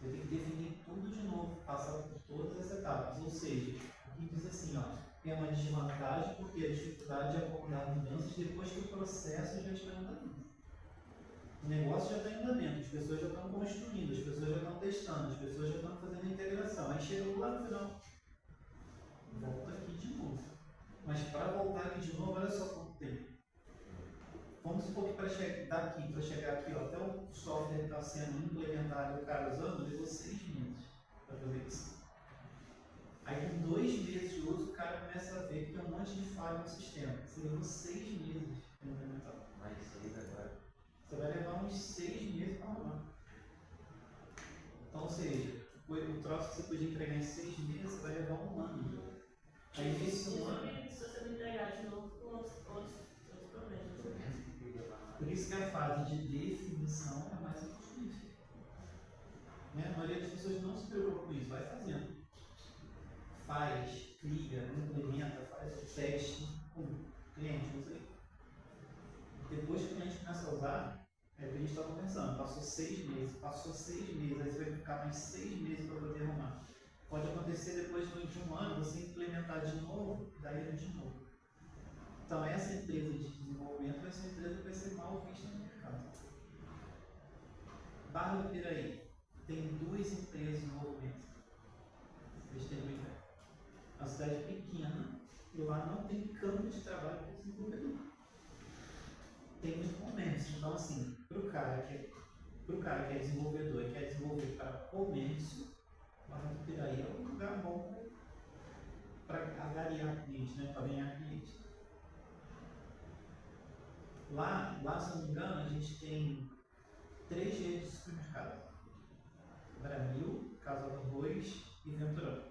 Você tem que definir tudo de novo, passar por todas as etapas. Ou seja, aqui diz assim, ó, tem uma desvantagem porque a dificuldade de acomodar mudanças depois que o processo já estiver em andamento. O negócio já está em andamento, as pessoas já estão construindo, as pessoas já estão testando, as pessoas já estão fazendo a integração. Aí chega lá no final, volta aqui de novo. Mas para voltar aqui de novo, olha só quanto tempo. Vamos supor que para chegar aqui, ó, até o software está sendo implementado e o cara usando, levou 6 meses para fazer isso. Aí com 2 meses de uso, o cara começa a ver que tem um monte de falha no sistema. Você levou 6 meses para implementar. Mais 6 agora. Você vai levar uns 6 meses para arrumar. Então, ou seja, o troço que você podia entregar em 6 meses, você vai levar um ano. Aí nesse um ano. Se você não entregar de novo com outros problemas. Por isso que a fase de definição é mais importante. Né? A maioria das pessoas não se preocupa com isso, vai fazendo. Faz, cria, implementa, faz o teste com o cliente, usa aí. Depois que o cliente começa a usar, é o que a gente estava pensando, passou 6 meses, aí você vai ficar mais 6 meses para poder arrumar. Pode acontecer depois de um ano, você implementar de novo, daí de novo. Então essa empresa de desenvolvimento vai ser uma empresa que vai ser mal vista no mercado. Barra do Piraí tem 2 empresas de desenvolvimento. Vocês têm uma ideia. É uma cidade pequena e lá não tem campo de trabalho para desenvolvedor. Tem muito comércio. Então, assim, para o cara que é desenvolvedor e quer desenvolver para comércio, Barra do Piraí é um lugar bom para agariar cliente, né? Para ganhar cliente. Lá, se não me engano, a gente tem 3 redes de supermercado. Brasil, Casa do Arroz e Venturão.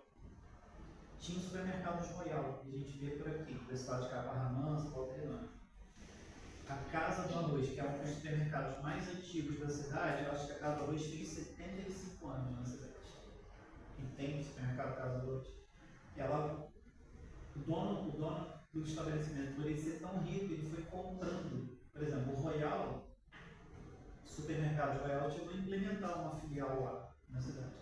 Tinha o supermercado Royal, que a gente vê por aqui, por esse lado de cá, Barra Mansa, Valterana. A Casa do Arroz, que é um dos supermercados mais antigos da cidade, eu acho que a Casa do Arroz fez 75 anos na cidade. E tem o supermercado Casa do Arroz. E ela, o dono do estabelecimento, por ele ser tão rico, ele foi comprando. Por exemplo, o Royal, o supermercado Royal, chegou a implementar uma filial lá na cidade.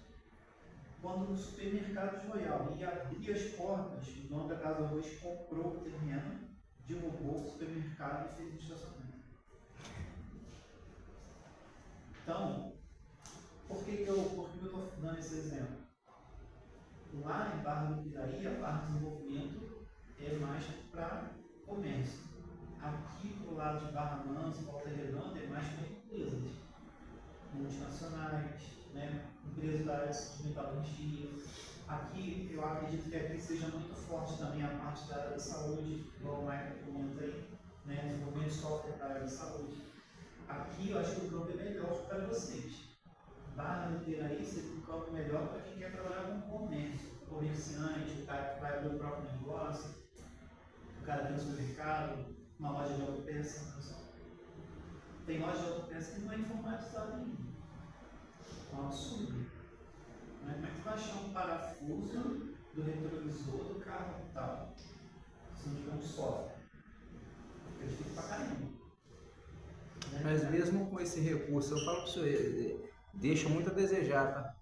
Quando o supermercado Royal ia abrir as portas, o dono da Casa do Arroz comprou o terreno, derrubou o supermercado e fez um estacionamento. Então, por que eu estou dando esse exemplo? Lá em Barra do Piraí, a parte de desenvolvimento é mais para comércio. Aqui pro lado de Barra Mansa, Volta Redonda, é mais para empresas multinacionais, né? Empresas da área de metalurgia. Aqui, eu acredito que aqui seja muito forte também a parte da área da saúde, igual o Michael comenta aí, né? Desenvolvimento de software da área da saúde. Aqui eu acho que o campo é melhor para vocês. Barra inteira aí seria um campo melhor para quem quer trabalhar com comércio, comerciante, o cara que vai abrir o próprio negócio, o cara tem um supermercado, uma loja de autopeça, pessoal. Tem loja de autopeça que não é informatizada ainda. É um absurdo. Né? Como é que tu vai achar um parafuso do retrovisor do carro tal? Se não tiver um software. Fica difícil pra caramba. Né? Mas mesmo com esse recurso, eu falo para você, deixa muito a desejar, tá?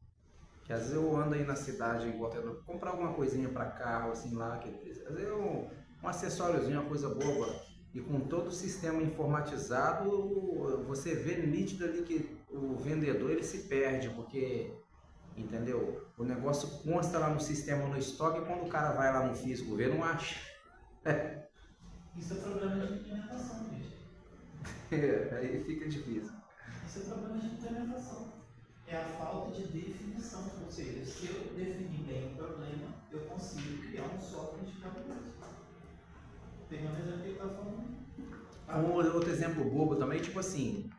Que às vezes eu ando aí na cidade, igual comprar alguma coisinha para carro, assim lá, que às vezes um acessóriozinho, uma coisa boba, e com todo o sistema informatizado, você vê nítido ali que o vendedor ele se perde, porque, entendeu? O negócio consta lá no sistema, no estoque, e quando o cara vai lá no físico ver, não acha. Isso é problema de implementação, gente. Aí fica difícil. Isso é problema de implementação. É a falta de definição. Ou seja, se eu definir bem o problema, eu consigo criar um software de calculação. Tem um exemplo que ele está falando. Outro exemplo bobo também, tipo assim,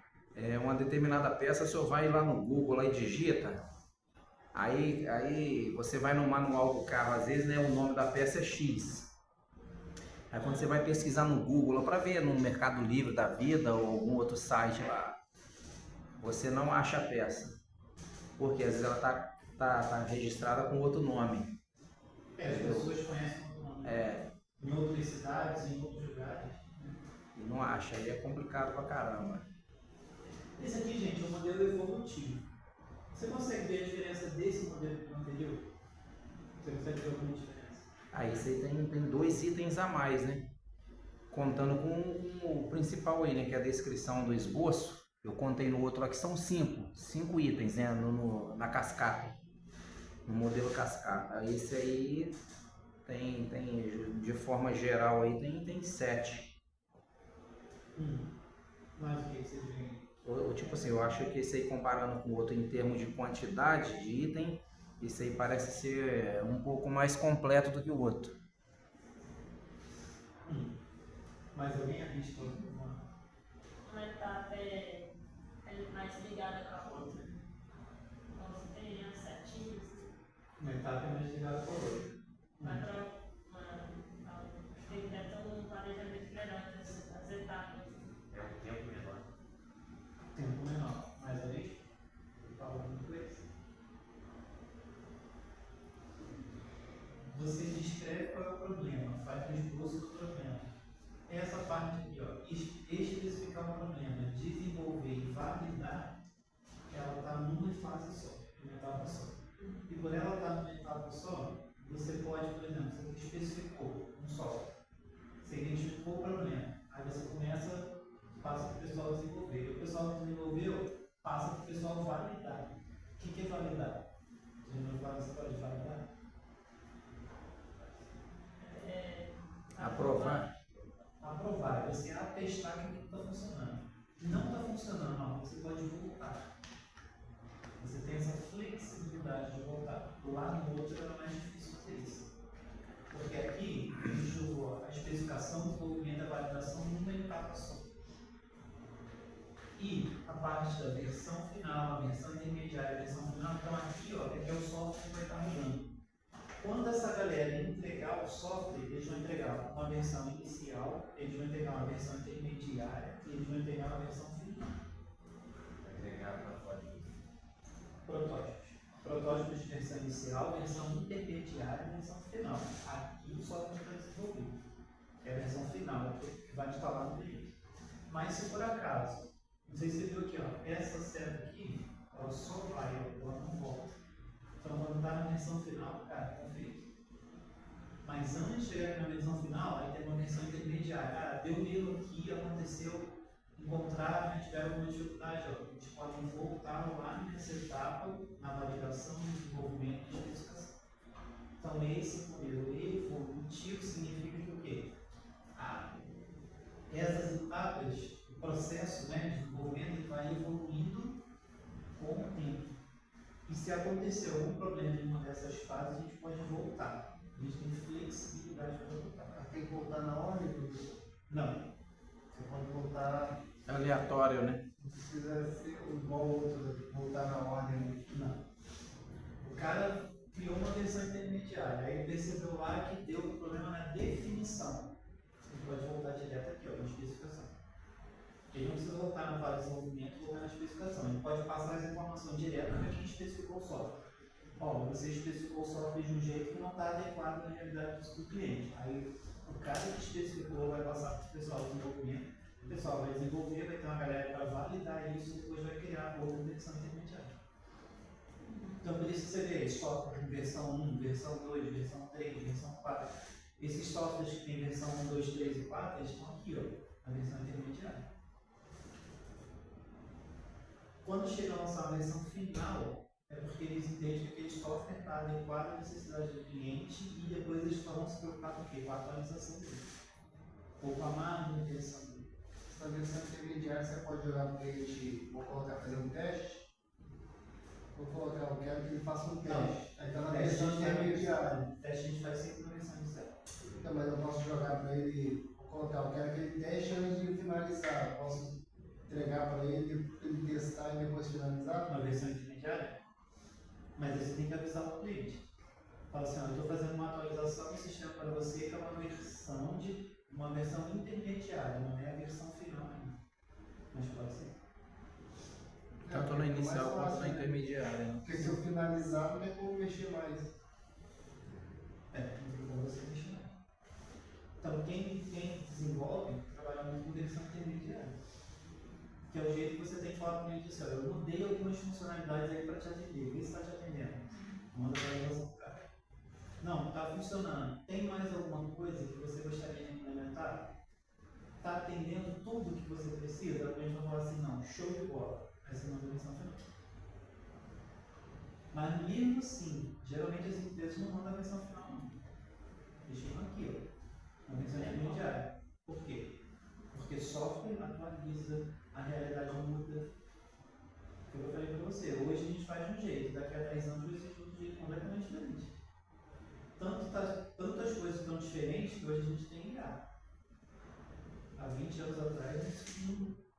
uma determinada peça, o senhor vai lá no Google lá e digita, aí você vai no manual do carro, às vezes, né, o nome da peça é X. Aí quando você vai pesquisar no Google, para ver no Mercado Livre da vida ou algum outro site lá, você não acha a peça. Porque às vezes ela tá registrada com outro nome. As pessoas conhecem outro nome. Em outras cidades, em outros lugares. E não acha, aí é complicado pra caramba. Esse aqui, gente, é o modelo evolutivo. Você consegue ver a diferença desse modelo do anterior? Você consegue ver alguma diferença? Aí você tem 2 itens a mais, né? Contando com o principal aí, né? Que é a descrição do esboço. Eu contei no outro aqui, são 5 itens, né? Na cascata. No modelo cascata. Esse aí tem de forma geral aí, tem 7. Mas o que você vê? Tipo assim, eu acho que esse aí comparando com o outro em termos de quantidade de item, esse aí parece ser um pouco mais completo do que o outro. Mas alguém arrisca uma? Uma etapa é mais ligada com a outra. Então você tem as setinhas, Uma etapa é mais ligada com a outra. vai para tem que ter um planejamento melhor das etapas. É um tempo menor. Tempo menor. Mais alguém? Fala alguma coisa? Você descreve qual é o problema, faz um esboço do problema. Essa parte aqui, ó, especificar o problema, desenvolver e validar, ela está numa fase só, numa etapa só. E por ela estar numa etapa só, você pode, por exemplo, você especificou um software, você identificou o problema, aí você começa, passa para o pessoal desenvolver. O pessoal que desenvolveu, passa para o pessoal validar. O que é validar? Você não fala, você pode validar? Aprovar. Aprovar, você atestar que aquilo está funcionando. Não está funcionando, não, você pode voltar. Você tem essa flexibilidade de voltar. Lá no outro era mais difícil fazer isso. Porque aqui a gente jogou a especificação, o desenvolvimento e a validação numa etapa só. E a parte da versão final, a versão intermediária, a versão final, então aqui ó, é que é o software que vai estar rodando. Quando essa galera entregar o software, eles vão entregar uma versão inicial, eles vão entregar uma versão intermediária e eles vão entregar uma versão final. Vai entregar protótipos. Protótipos de versão inicial, versão intermediária e versão final. Aqui o software está desenvolvido. É a versão final que vai instalar no cliente. Mas se por acaso, não sei se você viu aqui, ó, essa seta aqui, ela só vai, ela não volta. Então quando está na versão final, cara, está feito. Mas antes de chegar na versão final, aí tem uma versão intermediária. Ah, deu um erro aqui, aconteceu, encontraram, tiveram alguma dificuldade, ó, a gente pode voltar lá nessa etapa, na validação, desenvolvimento e especificação. Então esse modelo evolutivo significa que o quê? etapas, o processo, né, de desenvolvimento ele vai evoluindo com o tempo. E se acontecer algum problema em uma dessas fases, a gente pode voltar. A gente tem flexibilidade para voltar. Tem que voltar na ordem, professor? Não. Você pode voltar, Aleatório, né? não precisa ser igual ao outro, voltar na ordem. Não. O cara criou uma versão intermediária, aí percebeu lá que deu um problema na definição. Ele pode voltar direto aqui, ó, na especificação. Ele não precisa voltar na fase de desenvolvimento e voltar na especificação. Ele pode passar essa informação direto para quem especificou o software. Ó, você especificou o software de um jeito que não está adequado na realidade do cliente. Aí o cara que especificou vai passar para o pessoal do desenvolvimento. O pessoal vai desenvolver, vai ter uma galera para validar isso e depois vai criar outra versão intermediária. Então, por isso que você vê software em versão 1, versão 2, versão 3, versão 4. Esses softwares que tem versão 1, 2, 3 e 4, eles estão aqui, ó, a versão intermediária. Quando chega a lançar a versão final, é porque eles entendem que aquele software está adequado à necessidade do cliente e depois eles vão se preocupar com o quê? Com a atualização dele. Ou com a manutenção dele. Essa versão intermediária você pode jogar para o cliente, vou colocar fazer um teste. Vou colocar, eu quero que ele faça um teste. Aí está na versão intermediária. O teste a gente faz sempre na versão inicial. Então, mas eu posso jogar para ele, vou colocar, eu quero que ele teste antes de finalizar. Eu posso entregar para ele testar e depois finalizar? Uma versão intermediária, mas aí você tem que avisar o cliente. Fala assim, ó, eu estou fazendo uma atualização do sistema para você que é uma versão intermediária, não é a versão final ainda. Mas pode ser. Tanto na inicial quanto na intermediária. Né? Porque se eu finalizar, não tem como mexer mais. Não tem como você mexer mais. Então quem desenvolve trabalha muito com versão intermediária. Que é o jeito que você tem que falar para o cliente assim, ó, eu mudei algumas funcionalidades aí para te atender, vê se está te atendendo. Manda para a relação do cara. Não, está funcionando. Tem mais alguma coisa que você gostaria de implementar? Está atendendo tudo que você precisa? A gente vai falar assim, não, show de bola. Essa é uma versão final. Mas mesmo assim, geralmente as empresas não mandam a versão final não. Deixam aqui, ó, a versão intermediária. Por quê? Porque software atualiza, a realidade muda. Foi o que eu falei para você. Hoje a gente faz de um jeito, daqui a 10 anos vai ser de um jeito completamente diferente. Tantas coisas estão diferentes que hoje a gente tem IA. Há 20 anos atrás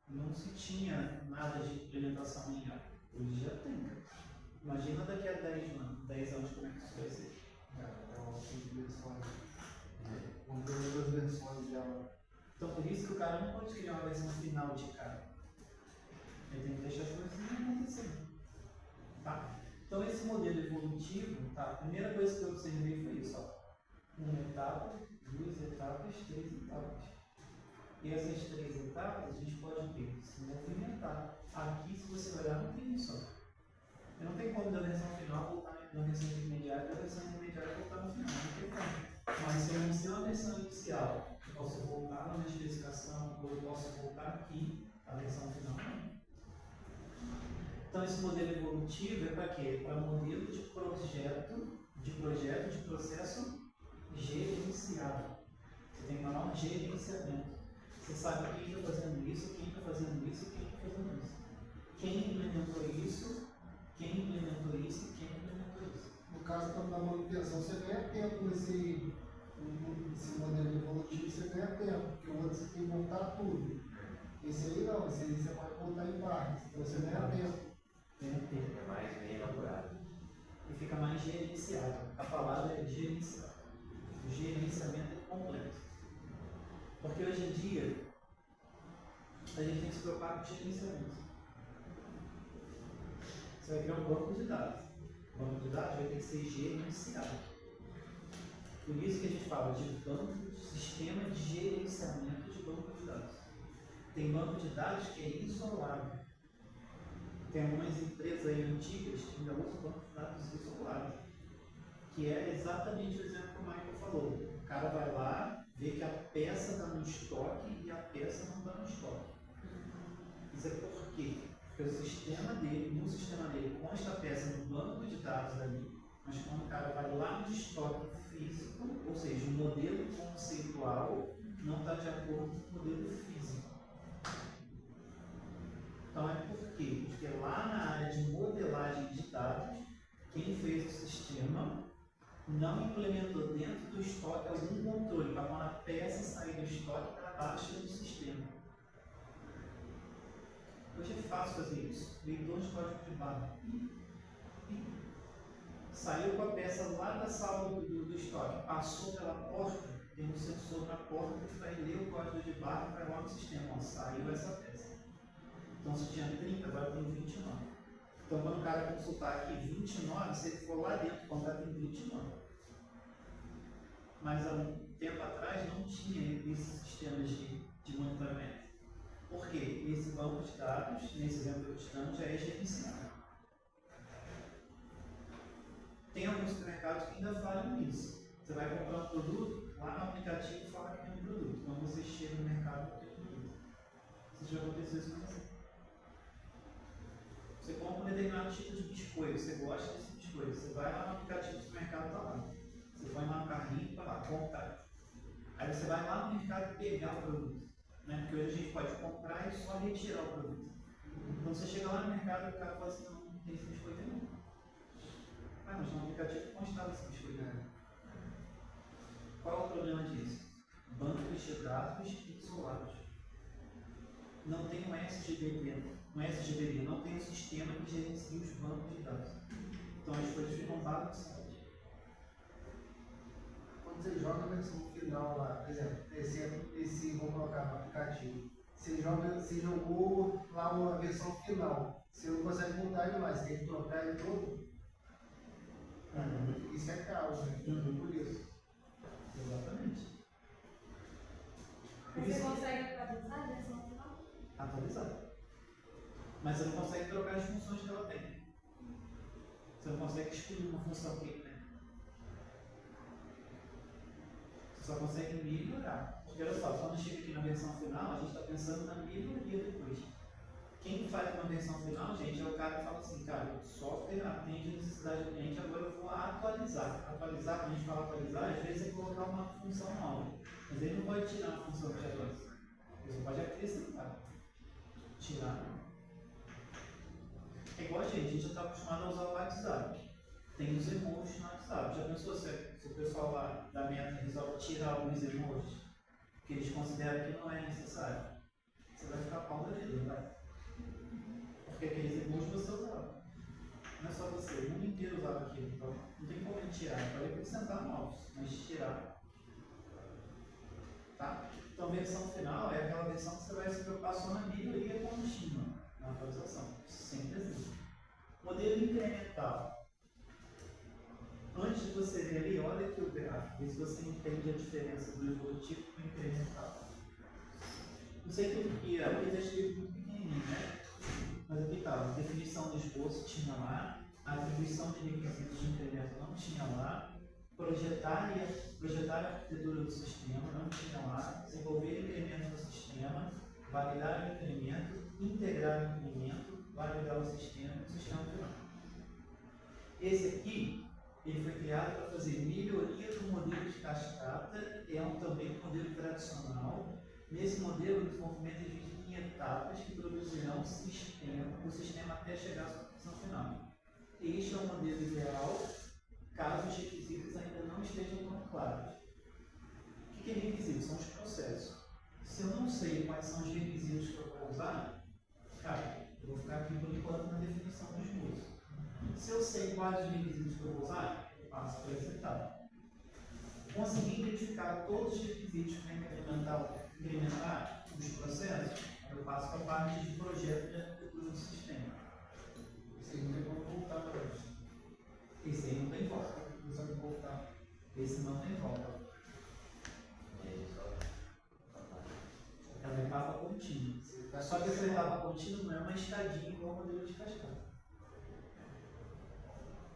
não se tinha nada de implementação em IA. Hoje já tem. Imagina daqui a 10 anos como é que isso vai ser. Vamos ver outras versões dela. Então por isso que o cara não pode criar uma versão final de cara. Ele tem que deixar as coisas acontecendo. Tá? Então esse modelo evolutivo, tá? A primeira coisa que eu observei foi isso, ó. Uma etapa, duas etapas, três etapas. E essas três etapas a gente pode ver, se movimentar. Aqui, se você olhar, não tem isso, ó. Eu não tenho como da versão final voltar na versão intermediária, da versão intermediária voltar no final. Não tem como. Mas se eu não ser uma versão inicial, eu posso voltar na minha especificação, ou eu posso voltar aqui, a versão final não. Então esse modelo evolutivo é para quê? Para modelo de projeto, de processo gerenciado. Você tem uma norma de gerenciamento. Você sabe quem está fazendo isso, quem está fazendo isso, quem está fazendo isso. Quem implementou isso, quem implementou isso, quem implementou isso. No caso da manutenção, você ganha tempo nesse modelo evolutivo, você ganha tempo, porque o outro você tem que montar tudo. Esse aí não, esse aí você pode montar em partes, então você ganha tempo. Ganha tempo. É mais bem elaborado. E fica mais gerenciado. A palavra é gerenciado. O gerenciamento é completo. Porque hoje em dia, a gente tem que se preocupar com o gerenciamento. Você vai criar um banco de dados. O banco de dados vai ter que ser gerenciado. Por isso que a gente fala de banco, sistema de gerenciamento de banco de dados. Tem banco de dados que é isolado. Tem algumas empresas aí antigas que ainda usam banco de dados isolado. Que é exatamente o exemplo que o Michael falou. O cara vai lá, vê que a peça está no estoque e a peça não está no estoque. Isso é por quê? Porque o sistema dele, no sistema dele, consta a peça no banco de dados ali, mas quando o cara vai lá no estoque físico, ou seja, o modelo conceitual não está de acordo com o modelo físico. Então é por quê? Porque lá na área de modelagem de dados, quem fez o sistema não implementou dentro do estoque algum controle para quando a peça sair do estoque para baixa do sistema. Hoje é fácil fazer isso. Leitor de código de barra. Saiu com a peça lá da sala do estoque, passou pela porta, tem um sensor na porta que vai ler o código de barra para lá no sistema. Ó, saiu essa peça. Então se tinha 30, agora tem 29. Então quando o cara consultar aqui 29, se ele for lá dentro, contar tem 29. Mas há um tempo atrás não tinha esses sistemas de monitoramento. Por quê? Esse banco de dados, nesse exemplo que eu estou dando, já é gerenciado. Tem alguns supermercados que ainda falham nisso. Você vai comprar um produto, lá no aplicativo fala que tem um produto. Quando você chega no mercado, não tem produto. Isso já aconteceu isso com você. Você compra um determinado tipo de biscoito, você gosta desse biscoito. Você vai lá no aplicativo do supermercado, está lá. Você põe lá no carrinho, está lá, comprar. Aí você vai lá no mercado pegar o produto. Né? Porque hoje a gente pode comprar e só retirar o produto. Então você chega lá no mercado e o cara fala assim, não tem esse biscoito aí não. Ah, mas no aplicativo constava esse biscoito. Qual é o problema disso? Bancos de dados isolados. Não tem um SGBD, não tem um sistema que gerencia os bancos de dados. Então as coisas ficam bagunçadas. Quando você joga a versão final lá, por exemplo, esse vou colocar no aplicativo, você jogou lá uma versão final, você não consegue mudar ele mais, você tem que trocar ele todo. Isso é caro, né? Por isso. Exatamente. Mas você consegue atualizar a versão final? Atualizar. Mas você não consegue trocar as funções que ela tem. Você não consegue excluir uma função que tem. Você só consegue melhorar. Porque olha só, quando chega aqui na versão final, a gente está pensando na melhoria depois. Quem faz uma versão final, gente, é o cara que fala assim, cara, o software atende a necessidade do cliente, agora eu vou atualizar. Atualizar, quando a gente fala atualizar, às vezes é colocar uma função nova. Mas ele não pode tirar uma função que já tem. Você pode acrescentar. Tirar não. É igual a gente já está acostumado a usar o WhatsApp. Tem os emojis no WhatsApp. Já pensou se o pessoal lá da meta resolve tirar alguns emojis que eles consideram que não é necessário? Você vai ficar pau da vida, vai? Porque aqueles emojis você usava. Não é só você, o mundo inteiro usava aquilo. Então não tem como ele tirar, pode acrescentar novos, mas tirar. Tá? Então a versão final é aquela versão que você vai se preocupar só na melhoria contínua, na atualização. Sempre assim. Modelo incremental. Antes de você ver ali, olha aqui o gráfico, vê se você entende a diferença do evolutivo para o incremental. Não sei que aqui está escrito muito pequenininho, né? Mas aqui está, a definição do esboço tinha lá, a atribuição de requisitos de incremento não tinha lá, projetar a arquitetura do sistema não tinha lá, desenvolver incremento do sistema, validar o incremento, integrar o incremento, validar o sistema final. Esse aqui, ele foi criado para fazer melhoria do modelo de cascata, também um modelo tradicional. Nesse modelo, o desenvolvimento é dividido em etapas que produzirão o sistema até chegar à sua função final. Este é o modelo ideal, caso os requisitos ainda não estejam tão claros. O que é requisito? São os processos. Se eu não sei quais são os requisitos que eu vou usar, cara, eu vou ficar aqui por enquanto na definição do esboço. Se eu sei quais os requisitos que eu vou usar, eu passo para essa etapa. Conseguir identificar todos os requisitos para incrementar os processos, eu passo para a parte de projeto de arquitetura do sistema. Esse aí não tem como voltar para isso. Esse aí não tem volta. Não sabe voltar. Esse não tem volta. É uma etapa contínua. Só que essa etapa contínua não é uma escadinha igual ao modelo de cascata.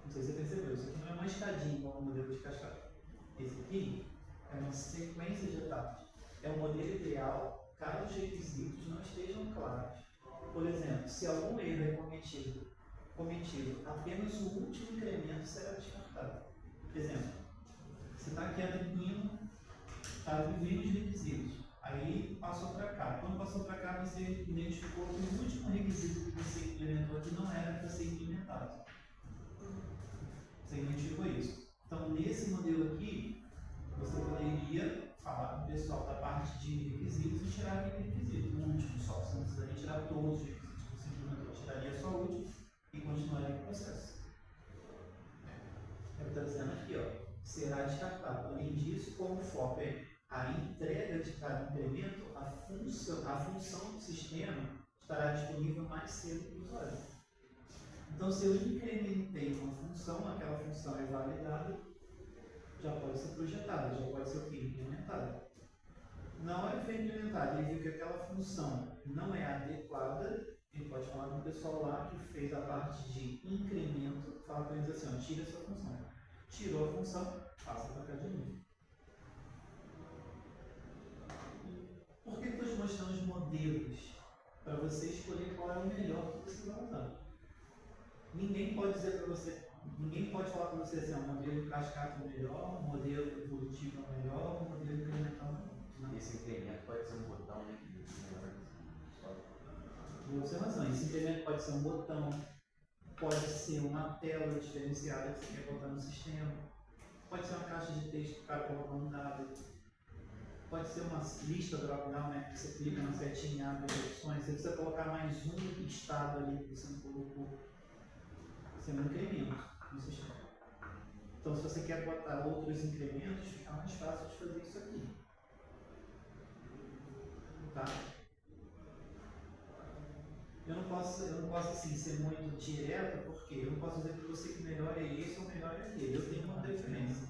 Não sei se você percebeu, isso aqui não é uma escadinha igual ao modelo de cascata. Esse aqui é uma sequência de etapas. É o modelo ideal caso os requisitos não estejam claros. Por exemplo, se algum erro é cometido, apenas o último incremento será descartado. Por exemplo, você está aqui abrindo os requisitos. Aí passou para cá. Quando passou para cá, você identificou que o último requisito que você implementou aqui não era para ser implementado. Você identificou isso. Então, nesse modelo aqui, você poderia falar com o pessoal da parte de requisitos e tirar aquele requisito, o último só. Você não precisaria tirar todos os requisitos que você implementou. Tiraria só o último e continuaria o processo. É o que está dizendo aqui, ó. Será descartado. Além disso, como o foco é a entrega de cada incremento, a função do sistema estará disponível mais cedo para o usuário. Então, se eu incrementei uma função, aquela função é validada, já pode ser projetada, já pode ser o que? Implementada. Na hora que foi implementada, ele viu que aquela função não é adequada, ele pode falar com o pessoal lá que fez a parte de incremento, fala com eles assim, ó, tira essa função. Tirou a função, passa para cá de novo. Por que eu estou te mostrando os modelos? Para você escolher qual é o melhor que você vai usar. Ninguém pode dizer para você, ninguém pode falar para você assim, o modelo cascata é o melhor, o modelo evolutivo é o melhor, o modelo incremental é o melhor. Não. Esse incremento pode ser um botão, né? Boa observação. Esse incremento pode ser um botão, pode ser uma tela diferenciada que você quer botar no sistema, pode ser uma caixa de texto que o cara coloca um dado, pode ser uma lista drop-down, né, que você clica na setinha e abre as opções, você precisa colocar mais um estado ali que você não colocou, isso é um incremento no sistema. Então, se você quer botar outros incrementos, fica mais fácil de fazer isso aqui. Tá? Eu não posso assim, ser muito direto, porque eu não posso dizer para você que o melhor é esse ou o melhor é aquele. Eu tenho uma preferência.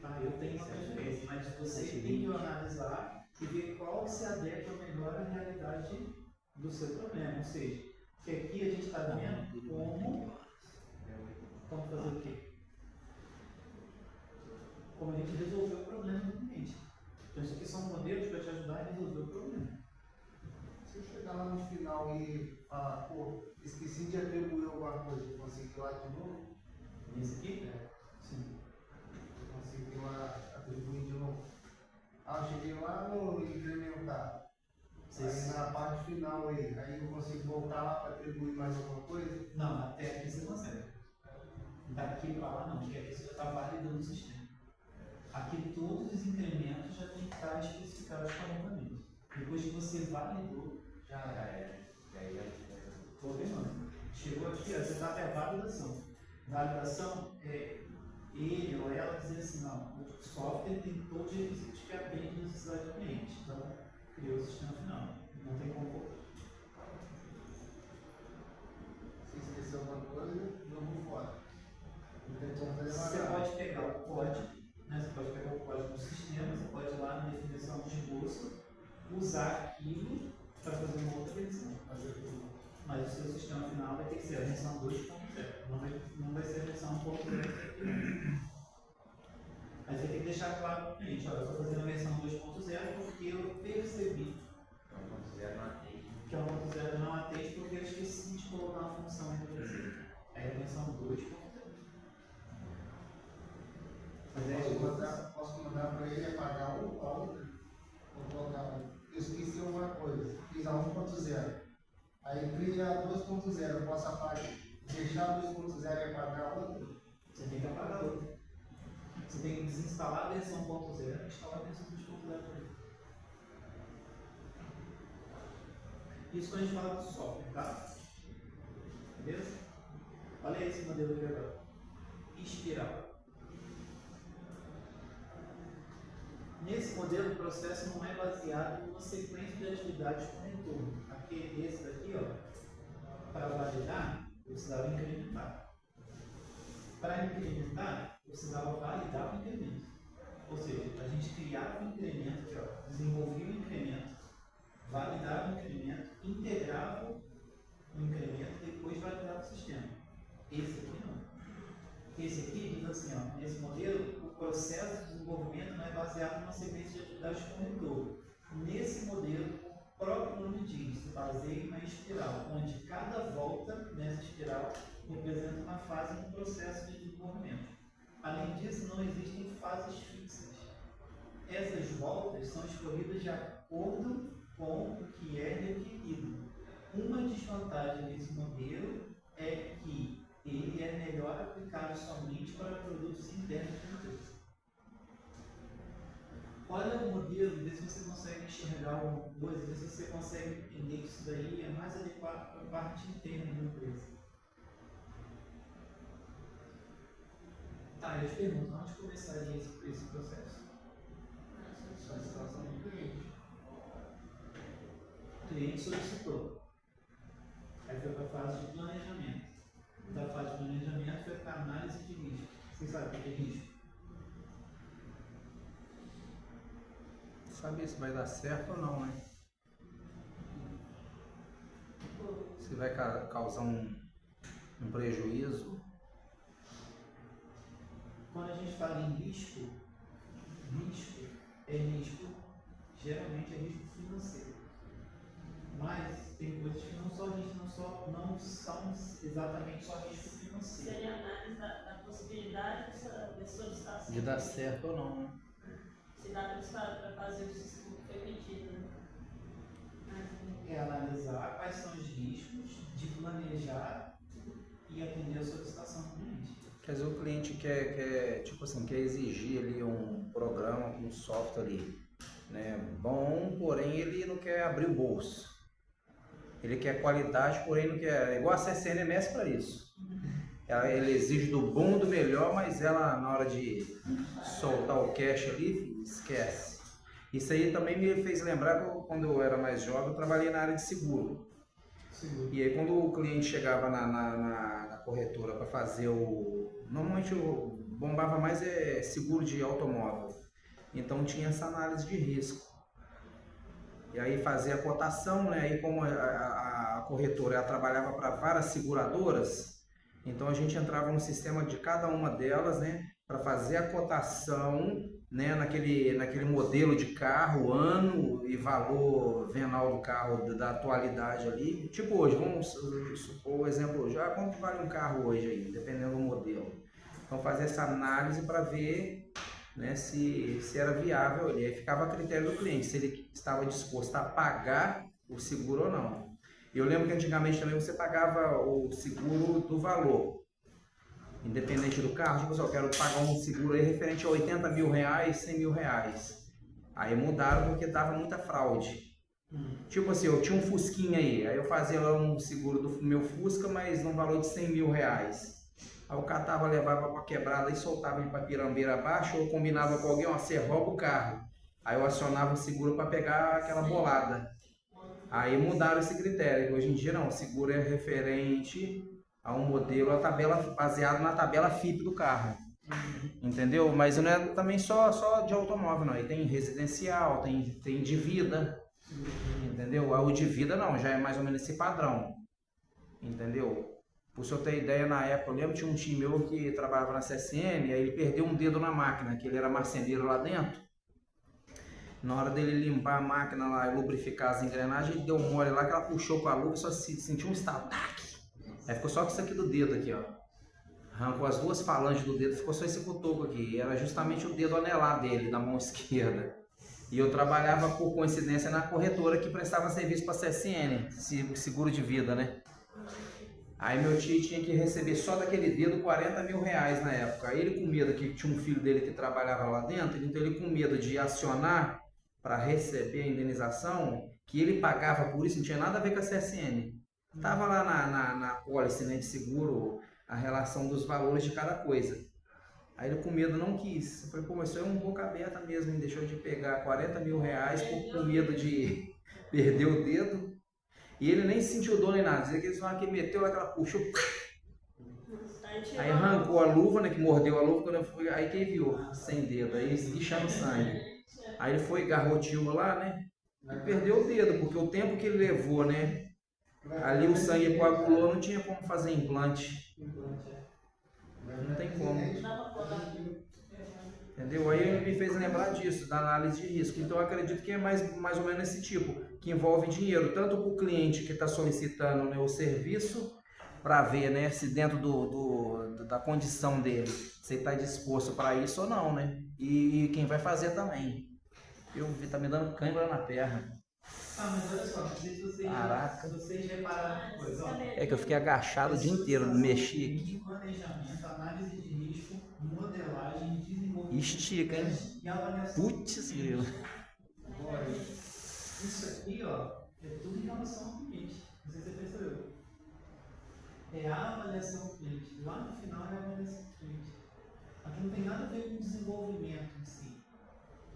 Tá? Eu tenho uma preferência, mas você tem que analisar e ver qual se adequa melhor à realidade do seu problema. Ou seja, que aqui a gente está vendo como fazer o quê? Como a gente resolveu o problema do cliente. Então, isso aqui são modelos para te ajudar a resolver o problema. Se eu chegar lá no final e falar, pô, esqueci de atribuir alguma coisa, eu consigo ir lá de novo? Nesse aqui? É. Sim. Eu consigo ir lá atribuir de novo. Ah, eu cheguei lá no incrementar. Aí na parte final aí eu consigo voltar lá para atribuir mais alguma coisa? Não, até aqui você consegue. Daqui para lá não, porque aqui você já está validando o sistema. Aqui todos os incrementos já têm que estar especificados corretamente. Depois que você validou, já é. Chegou aqui, ó, essa etapa é a validação. Validação é ele ou ela dizer assim, não, o software tem todos os requisitos que atende a necessidade do cliente. Então, criou o sistema final. Não tem como voltar. Se esqueceu alguma coisa, jogo fora. Não tem como fazer mais Você nada. pode pegar o código, né? Você pode pegar o código do sistema, você pode ir lá na definição de esboço, usar aquilo para fazer uma outra versão. Mas o seu sistema final vai ter que ser a versão 2.0, não vai ser a versão 1.0. Mas você tem que deixar claro para o cliente, olha, eu estou fazendo a versão 2.0 porque eu percebi que a 1.0 não atende porque eu esqueci de colocar uma função ainda para você. Aí a versão 2.0. Mas posso mandar para ele apagar a outra? Vou colocar, eu esqueci alguma coisa, fiz a 1.0. Aí cria a 2.0, posso apagar, deixar a 2.0 e apagar a outra? Você tem que apagar a outra. Você tem que desinstalar a versão 1.0 e instalar a versão 2.0 também. Isso quando a gente fala do software, tá? Beleza? Olha esse modelo aqui agora. Espiral. Nesse modelo, o processo não é baseado numa sequência de atividades com retorno. Aqui, esse daqui, ó, para validar, eu precisava incrementar. Para incrementar, eu precisava validar o incremento. Ou seja, a gente criava o incremento aqui, ó, desenvolvia o incremento, validava o incremento, integrava o incremento e depois validava o sistema. Esse aqui não. Esse aqui diz assim, ó, nesse modelo, o processo de desenvolvimento não é baseado numa sequência de atividades com retorno. Nesse modelo, o próprio nome diz, se baseia em uma espiral, onde cada volta nessa espiral representa uma fase no processo de desenvolvimento. Além disso, não existem fases fixas. essas voltas são escolhidas de acordo com o que é requerido. Uma desvantagem desse modelo é que ele é melhor aplicado somente para produtos internos da empresa. Olha o modelo, vê se você consegue enxergar alguma coisa, vê se você consegue entender que isso daí é mais adequado para a parte interna da empresa. Tá, eu te pergunto, onde começaria esse processo? Solicitação do cliente. O cliente solicitou. Aí foi para a fase de planejamento. Da fase de planejamento foi para a análise de risco. Vocês sabem o que é risco? Saber se vai dar certo ou não, né? Se vai causar um prejuízo. Quando a gente fala em risco é risco, geralmente é risco financeiro. Mas tem coisas que não são exatamente só risco financeiro. Seria a análise da possibilidade dessa solicitação. De dar certo ou não, né? Se dá para fazer o sistema que foi pedido, né? É analisar quais são os riscos, de planejar e atender a solicitação do cliente. Quer dizer, o cliente quer exigir ali um programa, um software ali, né, bom, porém ele não quer abrir o bolso. Ele quer qualidade, porém não quer. Igual a CCNMS para isso. Ele exige do bom, do melhor, mas ela, na hora de soltar o cash ali, esquece. Isso aí também me fez lembrar que quando eu era mais jovem, eu trabalhei na área de seguro. E aí quando o cliente chegava na corretora para fazer normalmente eu bombava mais seguro de automóvel. Então tinha essa análise de risco. E aí fazia a cotação, né? Aí como a corretora ela trabalhava para várias seguradoras, então a gente entrava no sistema de cada uma delas, né? Para fazer a cotação, né? Naquele modelo de carro, ano e valor venal do carro da atualidade ali. Tipo hoje, vamos supor o exemplo hoje. Quanto vale um carro hoje aí, dependendo do modelo. Então fazer essa análise para ver, né, se era viável ali. Aí ficava a critério do cliente, se ele estava disposto a pagar o seguro ou não. Eu lembro que antigamente também você pagava o seguro do valor, independente do carro. Tipo assim, eu quero pagar um seguro aí referente a 80 mil reais, 100 mil reais. Aí mudaram porque dava muita fraude. Tipo assim, eu tinha um Fusquinha aí eu fazia lá um seguro do meu Fusca, mas num valor de 100 mil reais. Aí o catava, levava para quebrada e soltava ele para pirambeira abaixo, ou combinava com alguém, você rouba o carro. Aí eu acionava o seguro para pegar aquela bolada. Aí mudaram esse critério. Hoje em dia não, o seguro é referente a um modelo, a tabela baseado na tabela FIP do carro. Entendeu? Mas não é também só de automóvel, não. Aí tem residencial, tem de vida. Entendeu? O de vida não, já é mais ou menos esse padrão. Entendeu? Por se eu ter ideia, na época, eu lembro, tinha um time meu que trabalhava na CSN, aí ele perdeu um dedo na máquina, que ele era marceneiro lá dentro. Na hora dele limpar a máquina lá e lubrificar as engrenagens, ele deu um mole lá que ela puxou com a luva e só sentiu um estataque. Aí ficou só com isso aqui do dedo aqui, ó. Arrancou as duas falanges do dedo, ficou só esse cotoco aqui. E era justamente o dedo anelar dele, da mão esquerda. E eu trabalhava, por coincidência, na corretora que prestava serviço para a CSN, seguro de vida, né? Aí meu tio tinha que receber só daquele dedo 40 mil reais na época. Aí ele com medo, que tinha um filho dele que trabalhava lá dentro, então ele com medo de acionar para receber a indenização, que ele pagava por isso, não tinha nada a ver com a CSN. Tava lá na pólice, né, de seguro, a relação dos valores de cada coisa. Aí ele com medo não quis. Eu falei, pô, mas isso é um boca aberta mesmo, hein? Deixou de pegar 40 mil reais com medo de perder o dedo. E ele nem sentiu dor nem nada. Dizia que eles que meteu lá, que ela puxou. Aí arrancou a luva, né? Que mordeu a luva. Quando eu fui, aí quem viu? Sem dedo. Aí esguichando sangue. Aí ele foi, garroteou lá, né? E perdeu o dedo, porque o tempo que ele levou, né? Ali o sangue coagulou, não tinha como fazer implante. Não tem como. Entendeu? Aí ele me fez lembrar disso, da análise de risco. Então eu acredito que é mais ou menos esse tipo, que envolve dinheiro, tanto para o cliente que está solicitando, né, o serviço, para ver, né, se dentro da condição dele, se ele está disposto para isso ou não, né? E quem vai fazer também. Eu vi, tá me dando cãibra na perna. Ah, mas olha só, não sei se vocês, Caraca. se vocês repararam uma coisa, ó. É que eu fiquei agachado o dia inteiro, mexi aqui. Planejamento, análise de risco, modelagem, desenvolvimento Estica, hein? e avaliação. Putz, grilo. Agora, isso aqui, ó, é tudo em relação ao cliente. Não sei se você percebeu. É a avaliação do cliente. Lá no final é a avaliação do cliente. Aqui não tem nada a ver com desenvolvimento em si.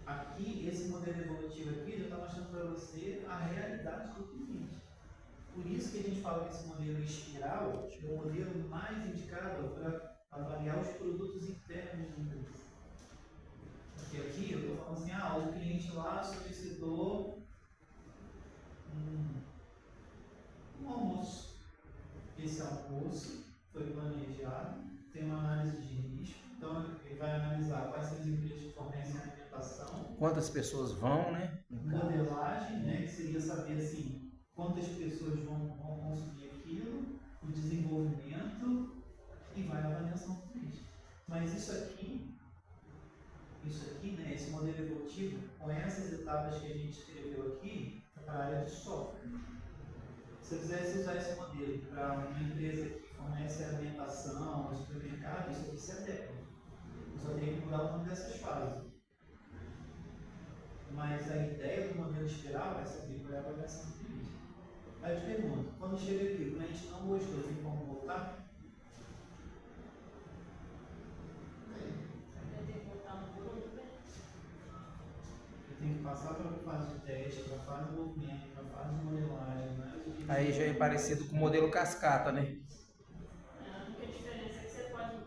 Aqui, esse modelo evolutivo aqui já está mostrando para você a realidade do cliente. Por isso que a gente fala que esse modelo espiral é o modelo mais indicado para avaliar os produtos internos da empresa. Porque aqui eu estou falando assim, o cliente lá solicitou um almoço. Esse almoço foi planejado, tem uma análise de risco, então ele vai analisar quais são as empresas que fornecem alimentação. Quantas pessoas vão, né? Modelagem, né, que seria saber assim, quantas pessoas vão consumir aquilo, o desenvolvimento e vai a avaliação do cliente. Mas isso aqui, né, esse modelo evolutivo, com essas etapas que a gente escreveu aqui, é para a área de software. Se eu quisesse usar esse modelo para uma empresa que fornece alimentação, supermercado, isso aqui se adequa. Eu só teria que mudar o nome dessas fases. Mas a ideia do modelo espiral vai saber qual é a avaliação do cliente. Aí eu te pergunto, quando chega aqui, o cliente não gostou, tem como voltar? Vai ter que botar no produto, né? Eu tenho que passar para a fase de teste, para a fase de desenvolvimento, para a fase de modelagem, né? Aí já é parecido com o modelo cascata, né? A única diferença é que você pode,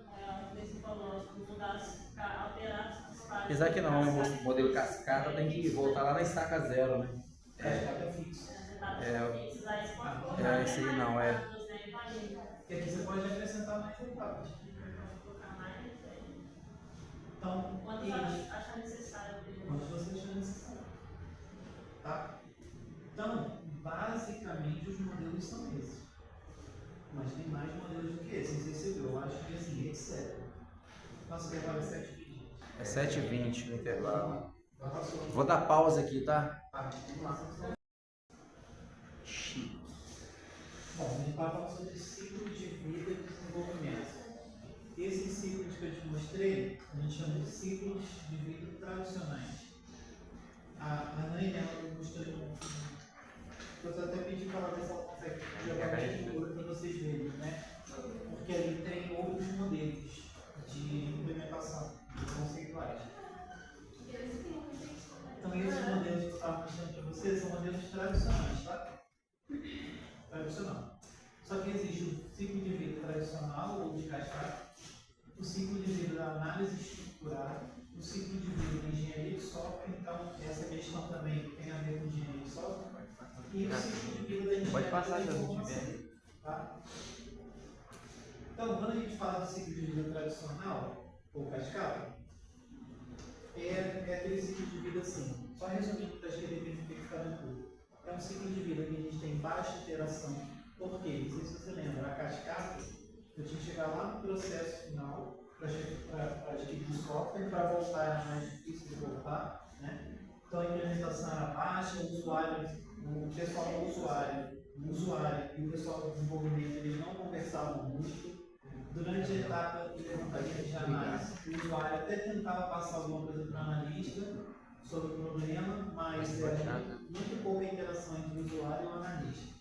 nesse valor, mudar, alterar as fases. Apesar que não, o modelo cascata tem que voltar lá na estaca zero, né? É fixo. Esse aí não, é. E aqui você pode acrescentar mais etapas. Então, Quando você achar necessário. quando você achar necessário. Tá? Então, basicamente os modelos são esses. Mas tem mais modelos do que esse. Não sei se você viu, eu acho que assim, etc. Nossa, agora é 7h20. É 7h20 no intervalo. Vou dar pausa aqui, tá? Vamos lá. Bom, a gente vai falar sobre ciclo de vida e desenvolvimento. Esses ciclos que eu te mostrei, a gente chama de ciclos de vida tradicionais. A Nani, ela mostrou eu até pedi para ela ver se ela consegue jogar mais figura para vocês verem, né? Porque ali tem outros modelos de implementação, conceituais. Então, esses modelos que eu estava mostrando para vocês são modelos tradicionais, tá? Tradicional. Só que existe o ciclo de vida tradicional ou de cascata, o ciclo de vida da análise estruturada, o ciclo de vida da engenharia de software, então essa questão também tem a ver com engenharia de software, e o ciclo de vida da engenharia Pode passar, de se a gente informação. tiver. Tá? Então, quando a gente fala do ciclo de vida tradicional, ou cascata, é aquele ciclo de vida assim, só resumindo para a gente ter que ficar no tudo. É um ciclo de vida que a gente tem baixa interação. Por quê? Não sei se você lembra, a cascata, eu tinha que chegar lá no processo final, para adquirir o software, para voltar era mais difícil de voltar, né? Então a implementação era baixa, o pessoal do usuário e o pessoal do desenvolvimento eles não conversavam muito. Durante a etapa de levantamento de análise, o usuário até tentava passar alguma coisa para o analista sobre o problema, mas era muito pouca interação entre o usuário e o analista.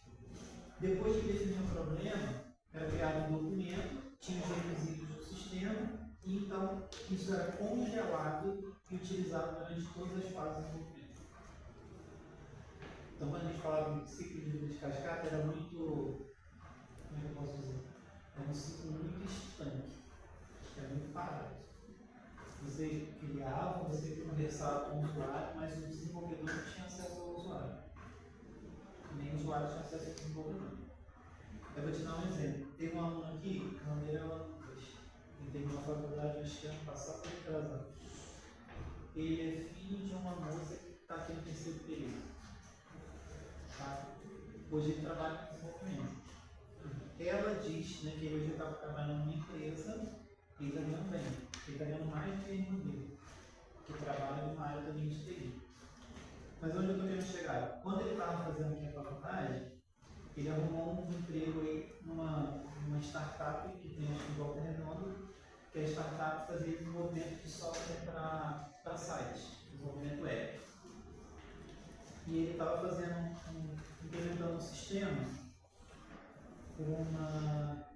Depois que definiu o problema, era criado um documento, tinha os requisitos do sistema, e então isso era congelado e utilizado durante todas as fases do documento. Então, quando a gente falava de ciclo de vida de cascata, era muito. Como é que eu posso dizer? Era um ciclo muito estanque, era muito parado. Você criava, você conversava com o usuário, mas o desenvolvedor não tinha acesso ao usuário. Nem o usuário tinha acesso ao desenvolvedor. Eu vou te dar um exemplo. Tem um aluno aqui, o nome dele é Lucas. Ele teve uma faculdade, acho que ano passado ou atrasado. Ele é filho de uma moça que está aqui no terceiro período. Tá? Hoje ele trabalha com desenvolvimento. Ela diz, né, que ele hoje está trabalhando numa empresa e está ganhando bem. Ele está ganhando mais do que o irmão dele, que trabalha numa área também de TI. Mas onde eu estou querendo chegar? Quando ele estava fazendo aqui a faculdade, ele arrumou um emprego aí numa startup que tem aqui em Volta Redonda, que a startup fazia desenvolvimento de software para sites, desenvolvimento web. E ele estava implementando um sistema para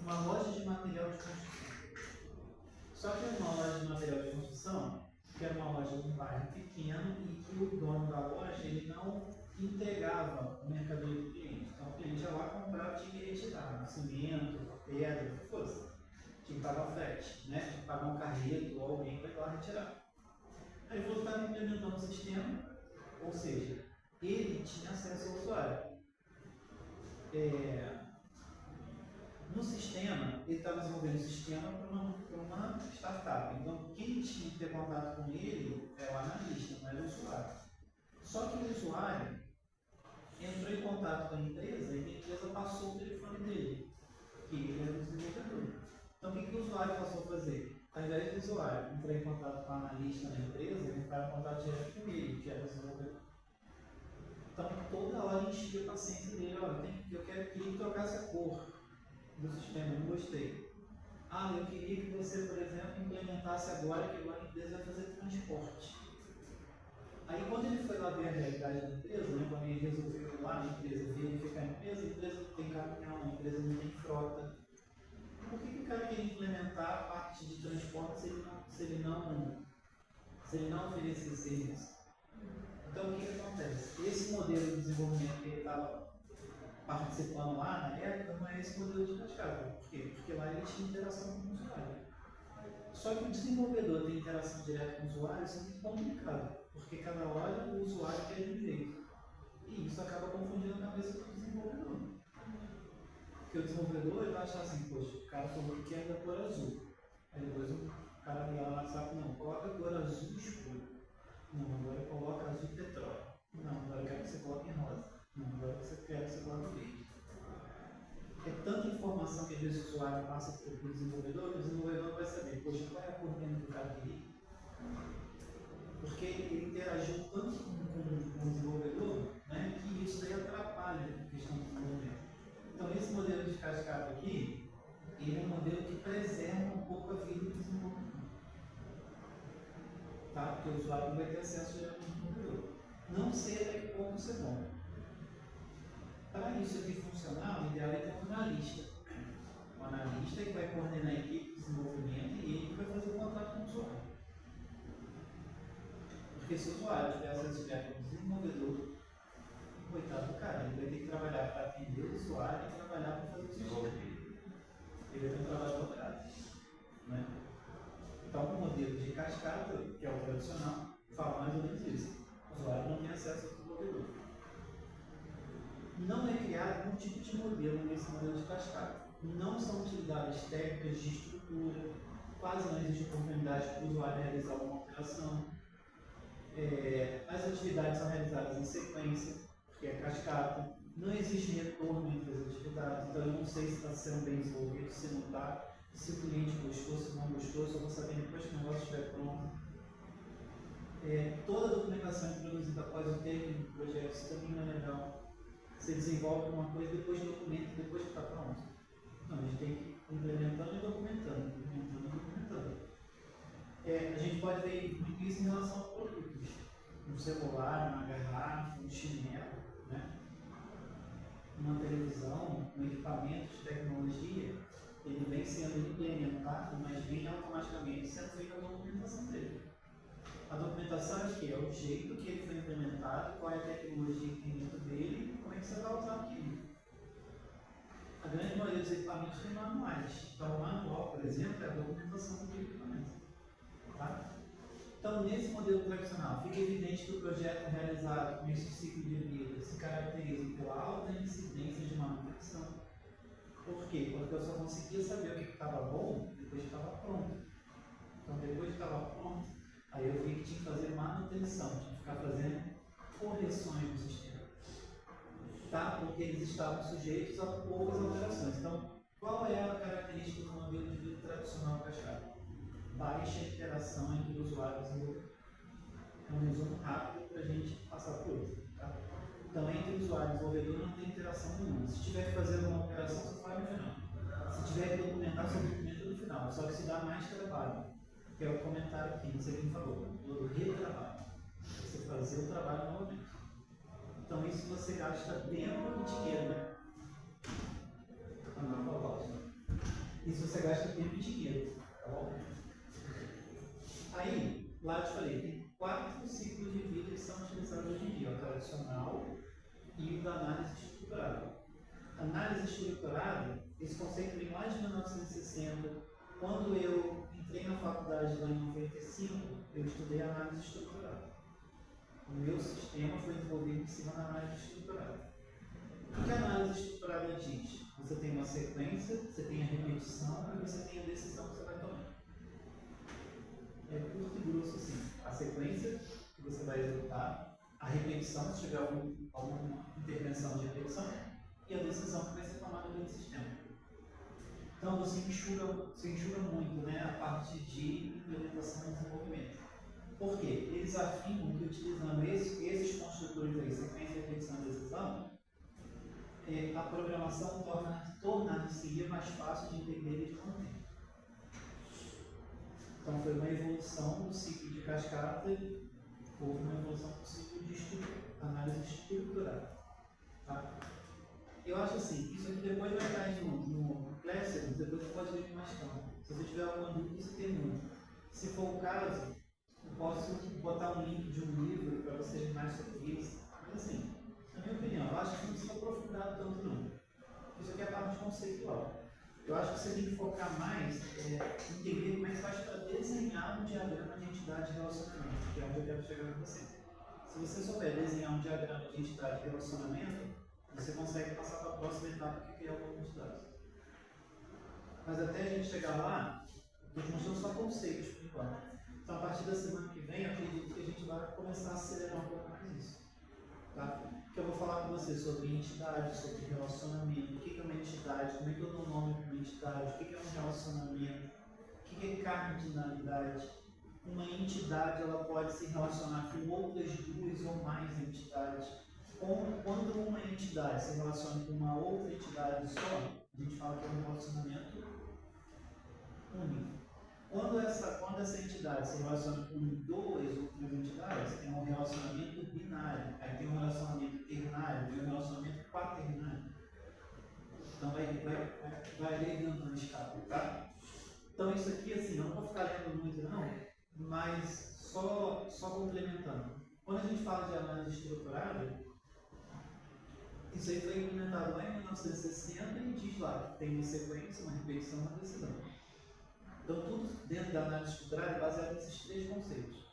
uma loja de material de construção. Só que era uma loja de material de construção, que era uma loja de um bairro pequeno e que o dono da loja ele não entregava o mercadoria do cliente. Então o cliente ia lá comprar, tinha que retirar cimento, pedra, o que fosse. Tinha que pagar o frete, né? Tinha que pagar um carreto ou alguém para ir lá retirar. Aí ele falou que estava implementando o sistema, ou seja, ele tinha acesso ao usuário. No sistema, ele estava desenvolvendo o sistema para uma startup. Então, quem tinha que ter contato com ele é o analista, não era o usuário. Só que o usuário entrou em contato com a empresa e a empresa passou o telefone dele, que ele era o desenvolvedor. Então, o que o usuário passou a fazer? Ao invés do usuário entrar em contato com o analista na empresa, ele entrava em contato direto com ele, que era o desenvolvedor. Então, toda hora enchia a paciência dele. Olha, eu queria que trocasse a cor do sistema, não gostei. Eu queria que você, por exemplo, implementasse agora que agora a empresa vai fazer transporte. Aí quando ele foi lá ver a realidade da empresa, né, quando ele resolveu lá na empresa, verificar a empresa não tem caminhão, a empresa não tem frota. Por que o cara quer implementar a parte de transporte se ele não oferecer serviço? Então o que acontece? Esse modelo de desenvolvimento que ele estava participando lá na época não é esse modelo de cascata. Por quê? Porque lá ele tinha interação com o usuário. Só que o desenvolvedor ter interação direta com o usuário isso é muito complicado, porque cada hora o usuário quer de um jeito. E isso acaba confundindo a cabeça do desenvolvedor. Porque o desenvolvedor ele vai achar assim, poxa, o cara falou que quer da cor azul. Aí depois o cara liga lá no WhatsApp, não, coloca a cor azul escuro. Não, agora coloca azul petróleo. Não, agora eu quero que você coloque em rosa. Não, agora você quer que você coloque verde. É tanta informação que às vezes o usuário passa para o desenvolvedor, que o desenvolvedor vai saber, poxa, qual é a cor mesmo que o cara queria? Porque ele interagiu tanto com o desenvolvedor, né, que isso daí atrapalha a questão do desenvolvimento. Então esse modelo de cascata aqui, ele é um modelo que preserva um pouco a vida do desenvolvedor. Tá? Porque o usuário não vai ter acesso direto ao desenvolvedor. Não sei até que ponto isso é bom. Para isso aqui funcionar, o ideal é ter um analista. Um analista que vai coordenar a equipe de desenvolvimento e ele que vai fazer o contrato com o usuário. Porque se o usuário tiver acesso direto ao desenvolvedor, coitado do cara, ele vai ter que trabalhar para atender o usuário e trabalhar para fazer o sistema. Ele vai ter um trabalho dobrado. Né? Então, o modelo de cascata, que é o tradicional, fala mais ou menos isso. O usuário não tem acesso ao desenvolvedor. Não é criado nenhum tipo de modelo nesse modelo de cascata. Não são utilizadas técnicas de estrutura, quase não existe oportunidade para o usuário realizar uma operação. As atividades são realizadas em sequência, porque é cascata. Não existe retorno entre as atividades, então eu não sei se está sendo bem desenvolvido, se não está, se o cliente gostou, se não gostou, só vou saber depois que o negócio estiver pronto. Toda a documentação é produzida após o término do projeto, isso também não é legal. Você desenvolve uma coisa, depois documenta, depois que está pronto. Não, a gente tem que ir implementando e documentando, implementando e documentando. A gente pode ver muito isso em relação a produtos. Um celular, uma garrafa, um chinelo, né? Uma televisão, um equipamento de tecnologia, ele vem sendo implementado, mas vem automaticamente sendo feita a documentação dele. A documentação é o que? É o jeito que ele foi implementado, qual é a tecnologia que tem dentro dele e como é que você vai usar aquilo. A grande maioria dos equipamentos tem manuais. Então, o manual, por exemplo, é a documentação do equipamento. Tá? Então, nesse modelo tradicional, fica evidente que o projeto realizado com esse ciclo de vida se caracteriza pela alta incidência de manutenção. Por quê? Porque eu só conseguia saber o que estava bom depois que estava pronto. Então, depois que estava pronto, aí eu vi que tinha que fazer manutenção, tinha que ficar fazendo correções no sistema. Tá? Porque eles estavam sujeitos a poucas alterações. Então, qual é a característica do modelo de vida tradicional cascata? Baixa interação entre o usuário e o desenvolvedor. um resumo rápido para a gente passar por outro. Tá? Então, entre usuário e desenvolvedor não tem interação nenhuma. Se tiver que fazer uma operação, você faz no final. Se tiver que documentar, você documenta no final. Só que se dá mais trabalho, que é o comentário aqui, não sei quem falou, do retrabalho. Você fazer o trabalho novamente. Então, isso você gasta tempo e dinheiro, né? Isso você gasta tempo e dinheiro, tá bom? Aí, lá eu te falei, tem 4 ciclos de vida que são utilizados hoje em dia, o tradicional e o da análise estruturada. Análise estruturada, esse conceito vem lá de 1960. Quando eu entrei na faculdade lá em 95, eu estudei análise estruturada. O meu sistema foi desenvolvido em cima da análise estruturada. O que a análise estruturada diz? Você tem uma sequência, você tem a repetição e você tem a decisão que você vai tomar. É curto e grosso assim. A sequência que você vai executar, a repetição, se tiver alguma intervenção de repetição, e a decisão que vai ser tomada pelo sistema. Então você enxuga muito, né, a parte de implementação e desenvolvimento. Por quê? Eles afirmam que utilizando esses construtores aí, sequência, repetição e decisão, a programação torna-se mais fácil de entender e de manter. Então foi uma evolução do ciclo de cascata e houve uma evolução do ciclo de análise estruturada. Tá? Eu acho assim, isso aqui depois vai estar no Classroom, depois você pode ver com mais calma. Se você tiver alguma dúvida, você pergunta. Se for o caso, eu posso botar um link de um livro para você ler mais sobre isso. Mas assim, na minha opinião, eu acho que não precisa aprofundar tanto não. Isso aqui é a parte conceitual. Eu acho que você tem que focar mais em entender como é que faz para desenhar um diagrama de entidade de relacionamento, que é onde eu quero chegar com você. Se você souber desenhar um diagrama de entidade de relacionamento, você consegue passar para a próxima etapa, que é criar uma entidade. Mas até a gente chegar lá, a gente mostrou só conceitos por enquanto. Então, a partir da semana que vem, eu acredito que a gente vai começar a acelerar um pouco mais isso. Tá? Que eu vou falar com você sobre entidade, sobre relacionamento, o que é uma entidade, como é que eu dou nome para uma entidade, o que é um relacionamento, o que é cardinalidade. Uma entidade ela pode se relacionar com outras 2 ou mais entidades. Quando uma entidade se relaciona com uma outra entidade só, a gente fala que é um relacionamento único. Quando essa entidade se relaciona com 2 outras entidades, é um relacionamento binário. Aí tem um relacionamento ternário, tem um relacionamento quaternário. Então vai ligando na escala, tá? Então isso aqui, assim, eu não vou ficar lendo muito não, mas só complementando. Quando a gente fala de análise estruturada, isso aí foi implementado lá em 1960 e diz lá que tem uma sequência, uma repetição e uma decisão. Então, tudo dentro da análise estruturada é baseado nesses 3 conceitos: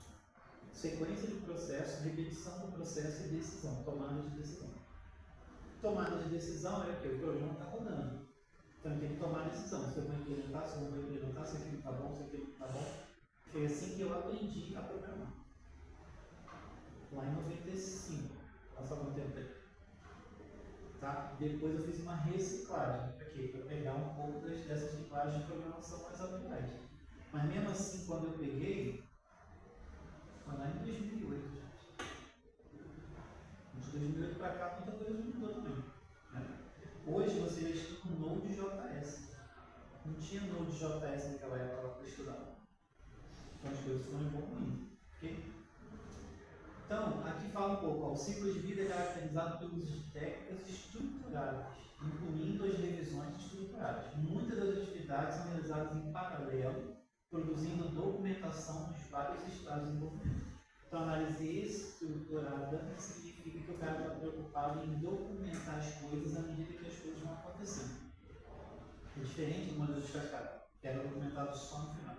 sequência de processo, repetição do processo e decisão, tomada de decisão. Tomada de decisão é o que? O programa está rodando. Então, tem que tomar decisão. Se eu vou implementar, se eu não vou implementar, se aquilo está bom, se aquilo não está bom. Foi assim que eu aprendi a programar. Lá em 95. Passar um tempo aí. Tá? Depois eu fiz uma reciclagem. Para quê? Para pegar um pouco dessas linguagens de programação mais atuais. Mas mesmo assim, quando eu peguei, foi lá em 2008, gente. De 2008 para cá, muita coisa mudou também. Né? Hoje você já estuda um Node.js. Não tinha Node.js naquela época para estudar. Então as coisas foram evoluindo. Okay? Então, aqui fala um pouco, ó, o ciclo de vida é caracterizado pelo uso de técnicas estruturadas, incluindo as revisões estruturadas. Muitas das atividades são realizadas em paralelo, produzindo documentação dos vários estados de desenvolvimento. Então, análise estruturada significa que o cara está preocupado em documentar as coisas à medida que as coisas vão acontecendo. É diferente do modelo de cascata, que era documentado só no final.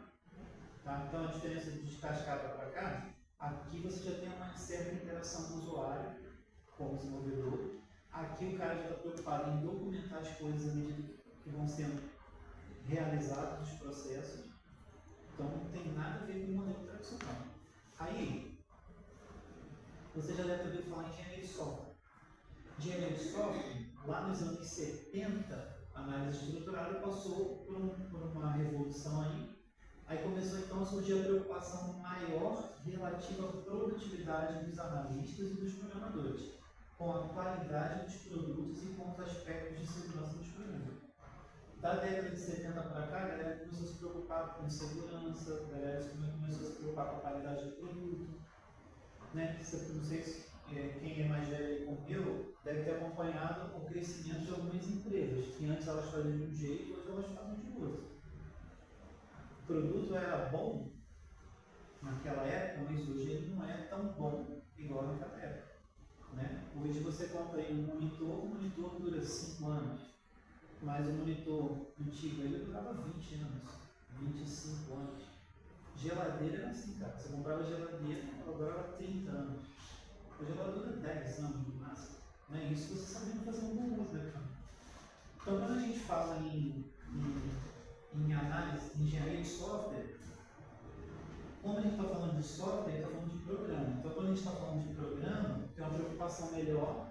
Tá? Então, a diferença de cascata para cá, aqui você já tem uma certa interação com o usuário, com o desenvolvedor. Aqui o cara já está preocupado em documentar as coisas à medida que vão sendo realizados os processos. Então não tem nada a ver com o modelo tradicional. Aí, você já deve ter ouvido falar em engenharia de software. Engenharia de software, lá nos anos 70, a análise estruturada passou por uma revolução aí. Aí começou então a surgir a preocupação maior relativa à produtividade dos analistas e dos programadores, com a qualidade dos produtos e com os aspectos de segurança dos produtos. Da década de 70 para cá, a galera começou a se preocupar com segurança, a galera começou a se preocupar com a qualidade do produto. Né? Não sei se quem é mais velho como eu deve ter acompanhado o crescimento de algumas empresas, que antes elas faziam de um jeito, hoje elas fazem de outro. O produto era bom naquela época, mas hoje ele não é tão bom igual naquela época. Né? Hoje você compra aí um monitor, o monitor dura 5 anos, mas o monitor antigo ele durava 20 anos, 25 anos. Geladeira era assim, cara. Você comprava geladeira, ela durava 30 anos. Hoje ela dura 10 anos no máximo. Né? Isso você sabendo fazer um bom uso, né, cara? Então, quando a gente fala em análise, em engenharia de software, como a gente está falando de software, a gente está falando de programa. Então, quando a gente está falando de programa, tem uma preocupação melhor,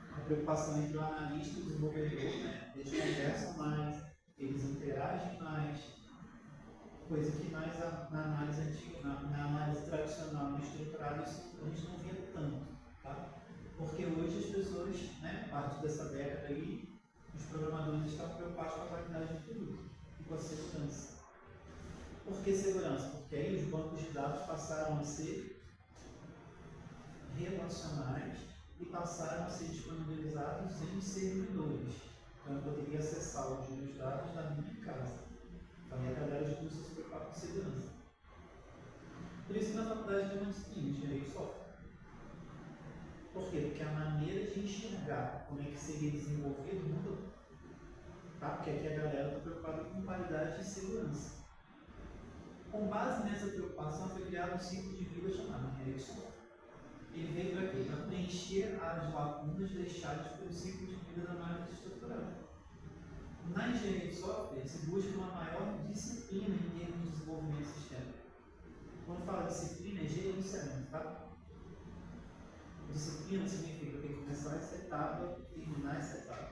uma preocupação entre o analista e o desenvolvedor, né? Eles conversam mais, eles interagem mais, coisa que na análise antiga, na análise tradicional, na estruturada, isso a gente não via tanto, tá? Porque hoje as pessoas, né, a partir dessa década aí, os programadores estão preocupados com a qualidade do produto e com a segurança. Por que segurança? Porque aí os bancos de dados passaram a ser relacionais e passaram a ser disponibilizados em servidores. Então eu poderia acessar os meus dados da minha casa. Então a galera já começou a se preocupar com segurança. Por isso que na faculdade tem uma disciplina de engenharia de software. Por quê? Porque a maneira de enxergar como é que seria desenvolvido mudou. Tá? Porque aqui a galera está preocupada com qualidade e segurança. Com base nessa preocupação foi criado um ciclo de vida chamado engenharia de software. Ele veio para quê? Para preencher as lacunas deixadas pelo ciclo de vida da análise estruturada. Na engenharia de software, se busca uma maior disciplina em termos de desenvolvimento de sistema. Quando fala disciplina, é gerenciamento, tá? Disciplina significa que tem que começar essa etapa e terminar essa etapa.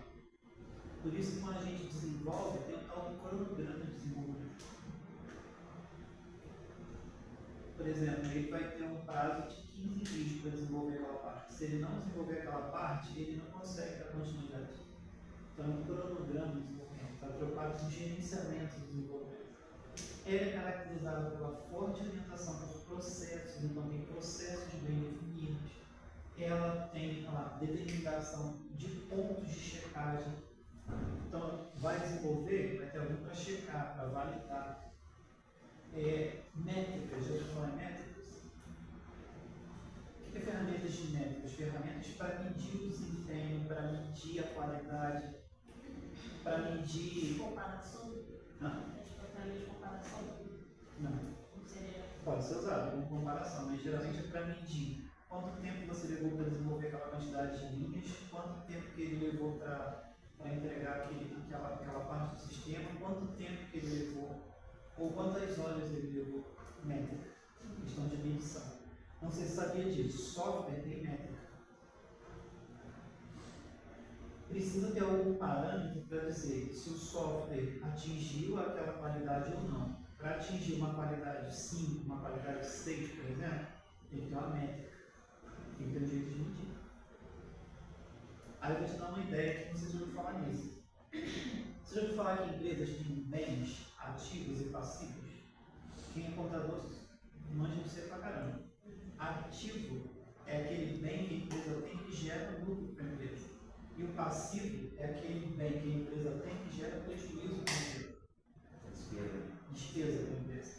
Por isso que quando a gente desenvolve, tem um tal de cronograma de desenvolvimento. Por exemplo, ele vai ter um prazo de 15 dias para desenvolver aquela parte. Se ele não desenvolver aquela parte, ele não consegue dar continuidade. Então, é um cronograma de desenvolvimento, está preocupado com o gerenciamento do desenvolvimento. Ele é caracterizado pela forte orientação por processos, então tem processos bem definidos. Ela tem a determinação de pontos de checagem. Então, vai desenvolver, vai ter alguém para checar, para validar. Métricas, já ouviu falar em métricas? O que é ferramentas de métricas? Ferramentas para medir o desempenho, para medir a qualidade, para medir. Comparação? Não. De comparação? Não. Não seria. Pode ser usado como comparação, mas geralmente é para medir quanto tempo você levou para desenvolver aquela quantidade de linhas, quanto tempo que ele levou para entregar aquela parte do sistema, quanto tempo que ele levou, ou quantas horas ele levou. Métrica, questão de medição. Não sei se sabia disso, software tem métrica. Precisa ter algum parâmetro para dizer se o software atingiu aquela qualidade ou não. Para atingir uma qualidade 5, uma qualidade 6, por exemplo, tem que ter uma métrica, tem que ter um jeito de medir. Aí eu vou te dar uma ideia que você já ouviu falar nisso. Você já ouviu falar que empresas têm bens ativos e passivos? Quem é contador manja de ser pra caramba. Ativo é aquele bem que a empresa tem que gera lucro para a empresa. E o passivo é aquele bem que a empresa tem que gera prejuízo para a empresa. Despesa para a empresa.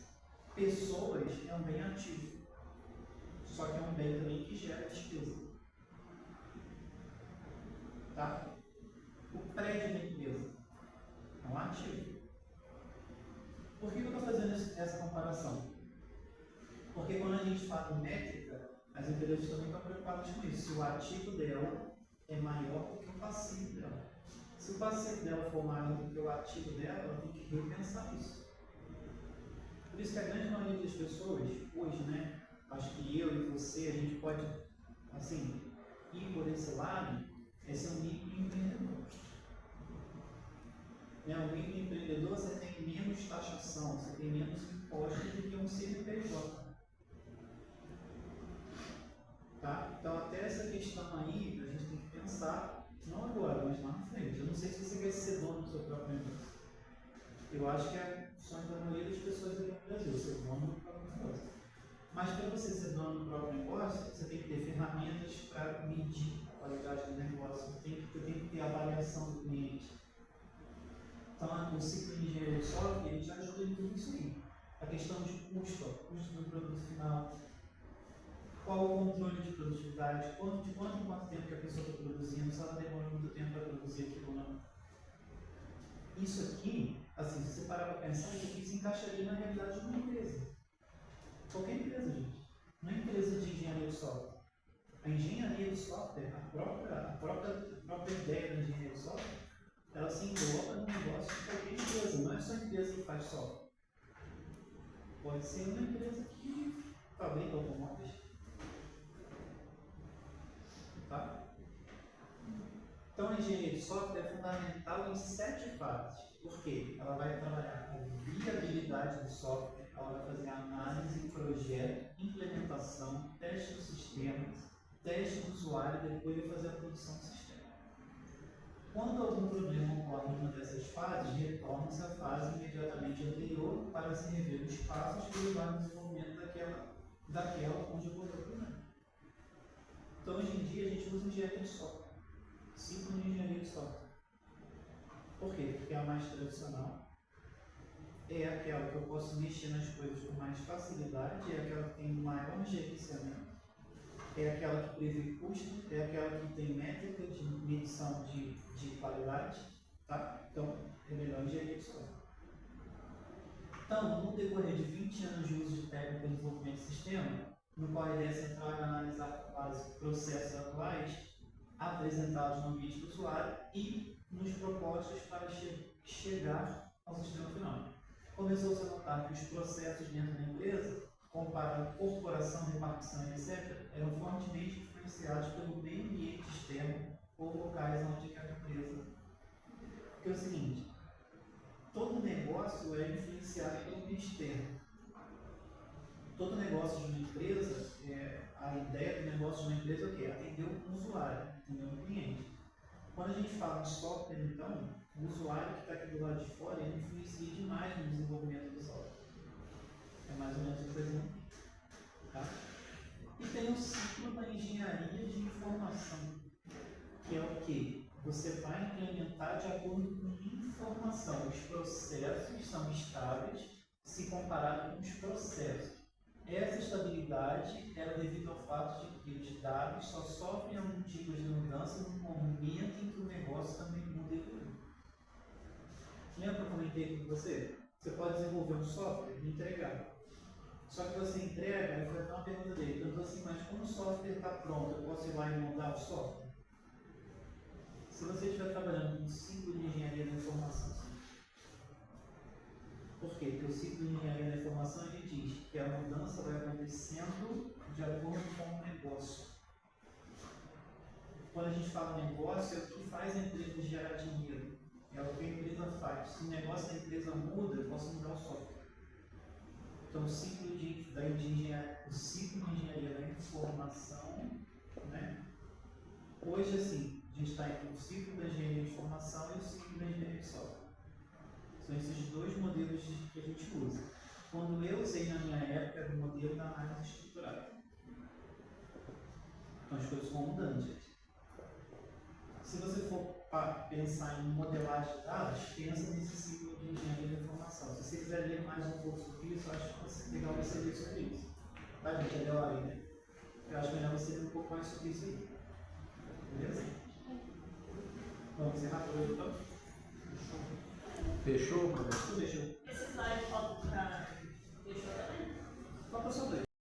Pessoas é um bem ativo. Só que é um bem também que gera despesa. Tá? O prédio da empresa é um ativo. Por que eu estou fazendo essa comparação? Porque quando a gente fala em métrica, as empresas também estão preocupadas com isso. Se o ativo dela é maior do que o passivo dela. Se o passivo dela for maior do que o ativo dela, ela tem que repensar isso. Por isso que a grande maioria das pessoas, hoje, né, acho que eu e você, a gente pode, assim, ir por esse lado, é ser um microempreendedor. Né, o microempreendedor, você tem menos taxação, você tem menos imposto. impostos do que um CNPJ. Tá? Então, até essa questão aí, a gente tem que pensar, não agora, mas lá na frente. Eu não sei se você quer ser dono do seu próprio negócio. Eu acho que é o sonho da maioria das pessoas aqui no Brasil, ser dono do próprio negócio. Mas para você ser dono do próprio negócio, você tem que ter ferramentas para medir a qualidade do negócio, você tem que ter avaliação do cliente. Então, o ciclo de engenharia de software ele te ajuda em tudo isso aí. A questão de custo, custo do produto final, qual o controle de produtividade, de quanto em quanto tempo que a pessoa está produzindo, se ela demora muito tempo para produzir aquilo ou não. Isso aqui, assim, se você parar para pensar, isso aqui se encaixaria na realidade de uma empresa. Qualquer empresa, gente. Não é empresa de engenharia de software. A engenharia de software, a própria ideia da engenharia de software, ela se engloba no negócio de qualquer empresa. Não é só empresa que faz software. Pode ser uma empresa que fabrica automóveis. Tá? Então, a engenharia de software é fundamental em 7 fases. Por quê? Ela vai trabalhar com viabilidade do software, ela vai fazer análise, projeto, implementação, teste do sistema, teste do usuário e depois vai fazer a produção do sistema. Quando algum problema ocorre em uma dessas fases, retorna-se à fase imediatamente anterior para se rever os passos que levaram ao desenvolvimento daquela onde ocorreu o problema. Então, hoje em dia, a gente usa engenharia de software. Ciclo de engenharia de software. Por quê? Porque é a mais tradicional. É aquela que eu posso mexer nas coisas com mais facilidade, é aquela que tem maior gerenciamento, é aquela que prevê custo, é aquela que tem métrica de medição de qualidade, tá? Então, é melhor engenharia de software. Então, no decorrer de 20 anos de uso de técnica de desenvolvimento de sistema, no qual a ideia central é analisar os processos atuais apresentados no ambiente do usuário e nos propostos para chegar ao sistema final. Começou-se a notar que os processos dentro da empresa, comparando corporação, repartição, etc., eram fortemente influenciados pelo meio ambiente externo ou locais onde a empresa. Porque é o seguinte, todo negócio é influenciado pelo meio externo. Todo negócio de uma empresa, a ideia do negócio de uma empresa é o quê? Atender um usuário, atender um cliente. Quando a gente fala em software, então, o usuário que está aqui do lado de fora, ele influencia demais no desenvolvimento do software. É mais ou menos o que eu exemplo. Tá? E tem o ciclo da engenharia de informação, que é o quê? Você vai implementar de acordo com informação. Os processos são estáveis se comparado com os processos. Essa estabilidade era devido ao fato de que os dados só sofrem algum tipo de mudança no momento em que o negócio também muda. Lembra que eu comentei com você? Você pode desenvolver um software e entregar. Só que você entrega, aí foi até uma pergunta dele, perguntou assim, mas quando o software está pronto, eu posso ir lá e montar o software? Se você estiver trabalhando com um ciclo de engenharia da informação, por quê? Porque o ciclo de engenharia da informação ele diz que a mudança vai acontecendo de acordo com o negócio. Quando a gente fala negócio, é o que faz a empresa gerar dinheiro. É o que a empresa faz. Se o negócio da empresa muda, eu posso mudar o software. Então, o ciclo de engenharia da informação, né? Hoje, assim, a gente está entre o ciclo da engenharia de informação e o ciclo da engenharia de software. São esses dois modelos que a gente usa. Quando eu usei na minha época, era o modelo da análise estruturada. Então, as coisas vão mudando, gente. Se você for pensar em modelagem de dados, pensa nesse ciclo de engenharia da informação. Se você quiser ler mais um pouco sobre isso, eu acho que vai ser legal você ler sobre isso. Tá, gente? É legal aí, né? Eu acho melhor você ler um pouco mais sobre isso aí. Beleza? Vamos encerrar por hoje, então? Fechou, professor? Tudo fechou.